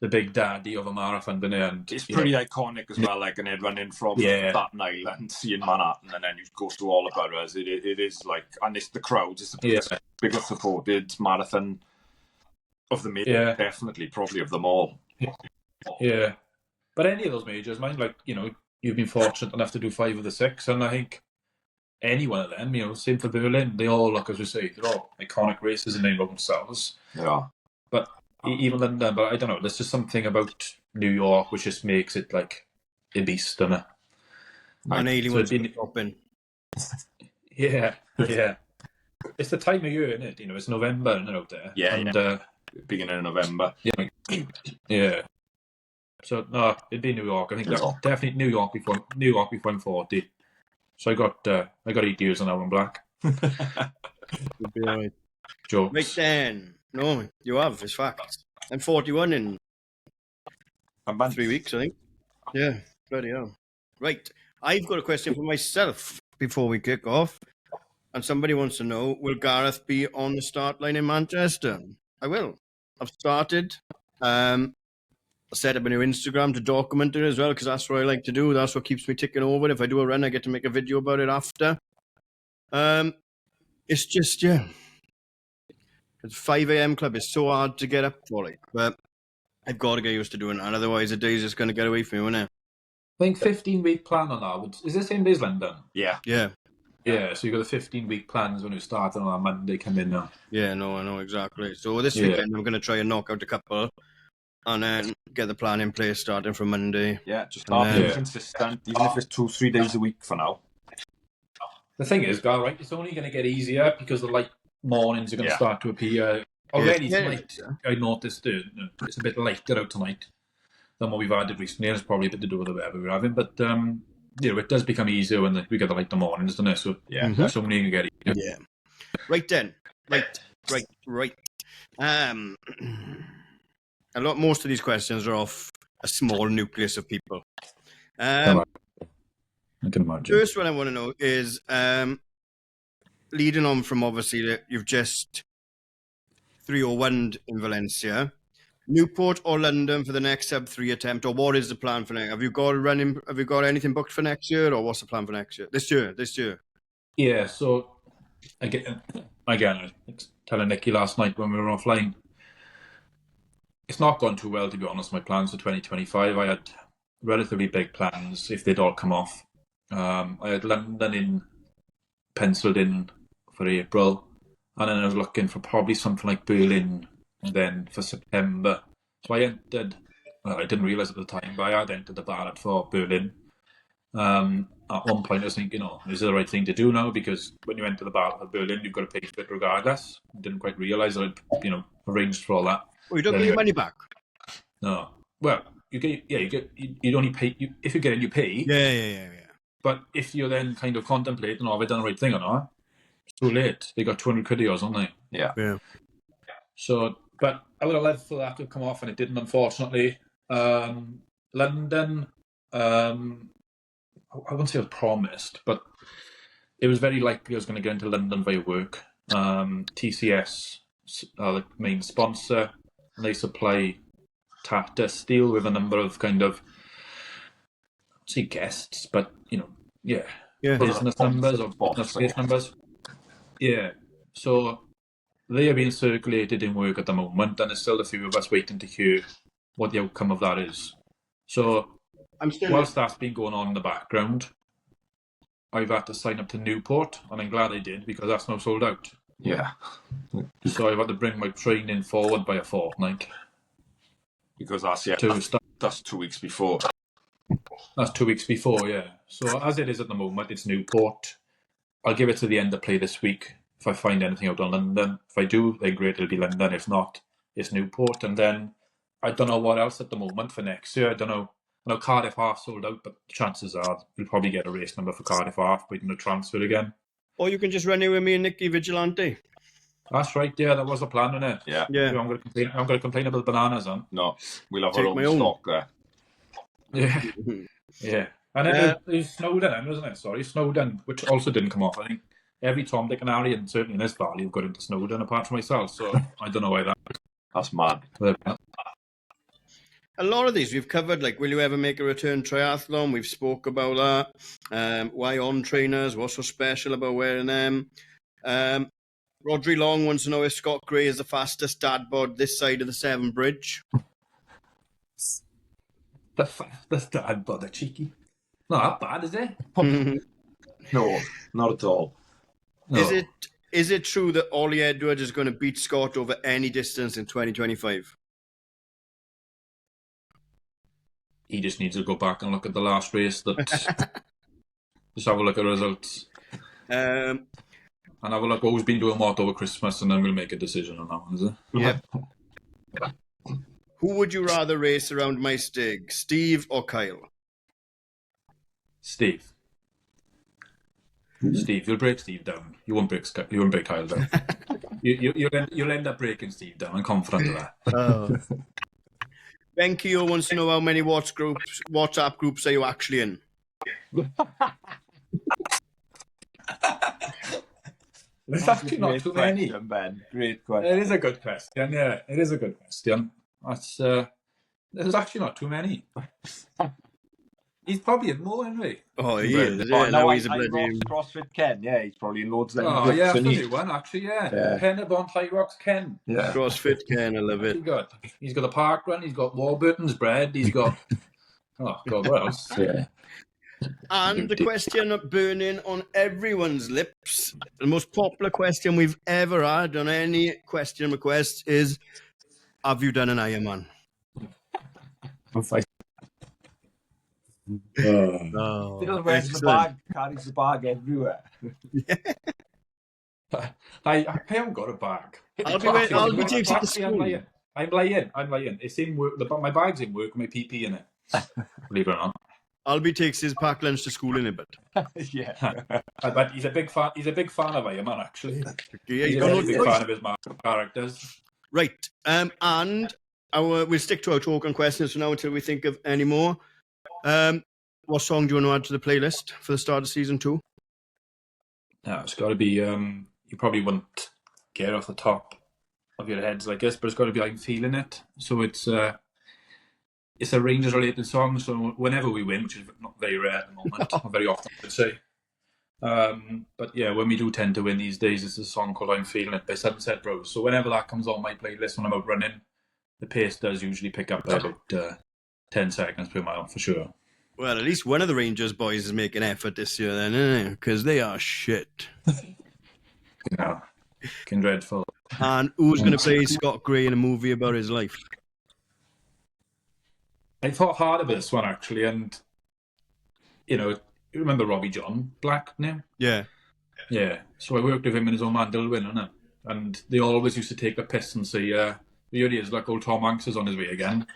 the big daddy of a marathon, doesn't it? And it's pretty iconic as well, like, and it running from Staten Island, seeing Manhattan, and then you go through all the boroughs. It is like, and it's the crowds. It's the biggest supported marathon of the major, definitely, probably of them all. Yeah, but any of those majors, mind, like, you've been fortunate enough to do 5 of the 6, and I think any one of them, same for Berlin, they all, like, as we say, they're all iconic races in and of themselves. Yeah. But even London, but I don't know, there's just something about New York which just makes it like a beast, doesn't it? And anyone's open. Yeah. It's the time of year, isn't it? It's November and out there. Yeah. Beginning of November. Yeah. So no, it'd be New York. I think that's definitely New York before I'm 40. So I got 8 years on that one, Black. You'll be all right. Jokes. Right then. No, you have, it's fact. I'm 41 in 3 weeks, I think. Yeah, bloody hell. Right, I've got a question for myself before we kick off. And somebody wants to know, will Gareth be on the start line in Manchester? I will. I've started. I set up a new Instagram to document it as well, because that's what I like to do. That's what keeps me ticking over. If I do a run, I get to make a video about it after. It's just, the 5 a.m. club is so hard to get up for, but I've got to get used to doing that. Otherwise, the day's just going to get away from me, won't it? I think 15-week plan on that. Is this the same day as London? Yeah. Yeah, so you've got the 15-week plans when you start on that Monday come in now. Yeah, no, I know, exactly. So this weekend, I'm going to try and knock out a couple and then get the plan in place starting from Monday. Yeah, just start being consistent, even if it's 2-3 days a week for now. The thing is, Gar, right, it's only going to get easier because the light mornings are going to start to appear. Already tonight, I noticed it's a bit lighter out tonight than what we've had recently. It's probably a bit to do with the weather we're having, but it does become easier when we get the light in the mornings, doesn't it? So it's only going to get easier. Yeah. Right then. Right. Most of these questions are off a small nucleus of people. I can imagine. First one I want to know is, leading on from obviously that you've just 301'd in Valencia, Newport or London for the next sub-3 attempt, or what is the plan for next? Have you got anything booked for next year, or what's the plan for next year? This year. Yeah, so again, I was telling Niki last night when we were offline, it's not gone too well, to be honest, my plans for 2025. I had relatively big plans if they'd all come off. I had London penciled in for April, and then I was looking for probably something like Berlin then for September. So I entered, I didn't realise at the time, but I had entered the ballot for Berlin. At one point I was thinking, is it the right thing to do now? Because when you enter the ballot for Berlin, you've got to pay for it regardless. I didn't quite realise that I'd, arranged for all that. Well, you don't get your money back? No. Well, you only pay, if you get it, you pay. Yeah. But if you're then kind of contemplating, have I done the right thing or not? It's too late. They got 200 quid yours, haven't they? Yeah. So, but I would have loved for that to come off, and it didn't, unfortunately. London, I wouldn't say I was promised, but it was very likely I was going to get into London via work. TCS are the main sponsor, and they supply Tata Steel with a number of kind of, I'd say guests, but business numbers or business space numbers. Yeah, so they are being circulated in work at the moment, and there's still a few of us waiting to hear what the outcome of that is. So, whilst that's been going on in the background, I've had to sign up to Newport, and I'm glad I did, because that's now sold out. Yeah. So I've had to bring my training forward by a fortnight. Because that's 2 weeks before. That's 2 weeks before, yeah. So as it is at the moment, it's Newport. I'll give it to the end of play this week if I find anything out on London. If I do, then great, it'll be London. If not, it's Newport. And then I don't know what else at the moment for next year. I don't know. I know Cardiff half sold out, but chances are we'll probably get a race number for Cardiff half, waiting to transfer again. Or you can just run it with me and Niki Vigilante. That's right, yeah, that was the plan, isn't it? Yeah. I'm going to complain about bananas, huh? No, we'll have our own stock there. Yeah. Yeah. And then there's Snowdon, wasn't it? Sorry, Snowdon, which also didn't come off. I think every Tom, Dick and Harry, and certainly in this valley, have got into Snowdon apart from myself. So I don't know why that. That's mad. A lot of these we've covered, like will you ever make a return triathlon? We've spoke about that. Why on trainers? What's so special about wearing them? Rodri Long wants to know if Scott Gray is the fastest dad bod this side of the Severn Bridge. The fastest dad bod, the cheeky. Not that bad, is it? No, not at all. No. Is it true that Ollie Edwards is going to beat Scott over any distance in 2025? He just needs to go back and look at the last race. Just have a look at the results. And have a look who's been doing what over Christmas, and then we'll make a decision on that one, is it? Yeah. Who would you rather race around my stig, Steve or Kyle? Steve. Steve, you'll break Steve down. You won't break Kyle down. You'll end up breaking Steve down. I'm confident of that. Oh. Ben Keogh wants to know how many WhatsApp groups are you actually in? There's actually not too many. Ben. Great question. It is a good question. Yeah, it is a good question. That's there's actually not too many. He's probably in more, isn't he? Oh, he is. Oh, Yeah, no, he's a bloody... CrossFit Ken. Yeah, he's probably in loads of them. Oh, yeah, that's the new one, actually, yeah. Penabon High Rocks Ken. Yeah. CrossFit Ken, I love it. He's got the park run, he's got Warburton's bread, he's got... Oh, God, what else? Yeah. And the question burning on everyone's lips, the most popular question we've ever had on any question request is, have you done an Ironman? Still wears the bag, carries the bag everywhere. I haven't got a bag. I'll be taking it to school. I'm lying. It's in work. My bag's in work with my PP in it. Believe it or not. Albie takes his packed lunch to school in it, but yeah. But he's a big fan. He's a big fan of Iron Man, actually. Yeah, he's a big fan of his characters. Right, and we'll stick to our talk on questions for now until we think of any more. What song do you want to add to the playlist for the start of season 2? Yeah, it's got to be. You probably wouldn't get off the top of your heads like this, but it's got to be "I'm Feeling It." So it's a Rangers-related song. So whenever we win, which is not very rare at the moment, not very often, I'd say. But yeah, when we do tend to win these days, it's a song called "I'm Feeling It" by Sunset Bros. So whenever that comes on my playlist when I'm out running, the pace does usually pick up by about 10 seconds per mile for sure. Well, at least one of the Rangers boys is making effort this year then, isn't it? Because they are shit. Yeah, fucking dreadful. And who's going to play Scott Gray in a movie about his life? I thought hard about this one, actually, and, you remember Robbie John Black now? Yeah. Yeah, so I worked with him in his own man Dillwyn, innit? And they always used to take the piss and say, here he is, like old Tom Hanks is on his way again.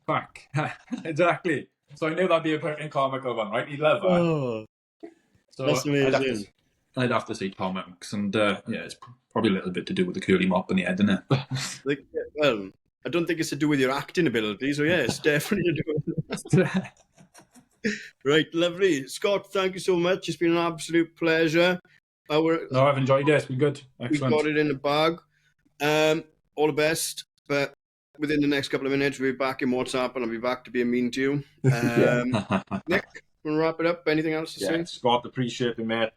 Back. Exactly. So I knew that'd be a pretty comical one, right? He'd love that. Oh, so that's amazing. I'd have to say Tom Hanks, and it's probably a little bit to do with the curly mop in the head, isn't it? Well, I don't think it's to do with your acting ability, so yeah, it's definitely to do with that. Right, lovely. Scott, thank you so much. It's been an absolute pleasure. No, I've enjoyed it. It's been good. Excellent. We got it in the bag. All the best, but within the next couple of minutes, we'll be back in WhatsApp, and I'll be back to being mean to you. Nick, we'll wrap it up. Anything else to say? Scott, appreciate it, mate.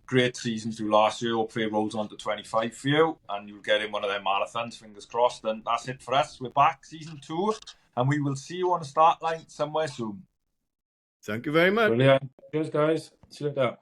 Great season through last year. Hopefully it rolls on to 25 for you, and you'll get in one of their marathons, fingers crossed. And that's it for us. We're back, season 2, and we will see you on the start line somewhere soon. Thank you very much. Brilliant. Cheers, guys. See you later.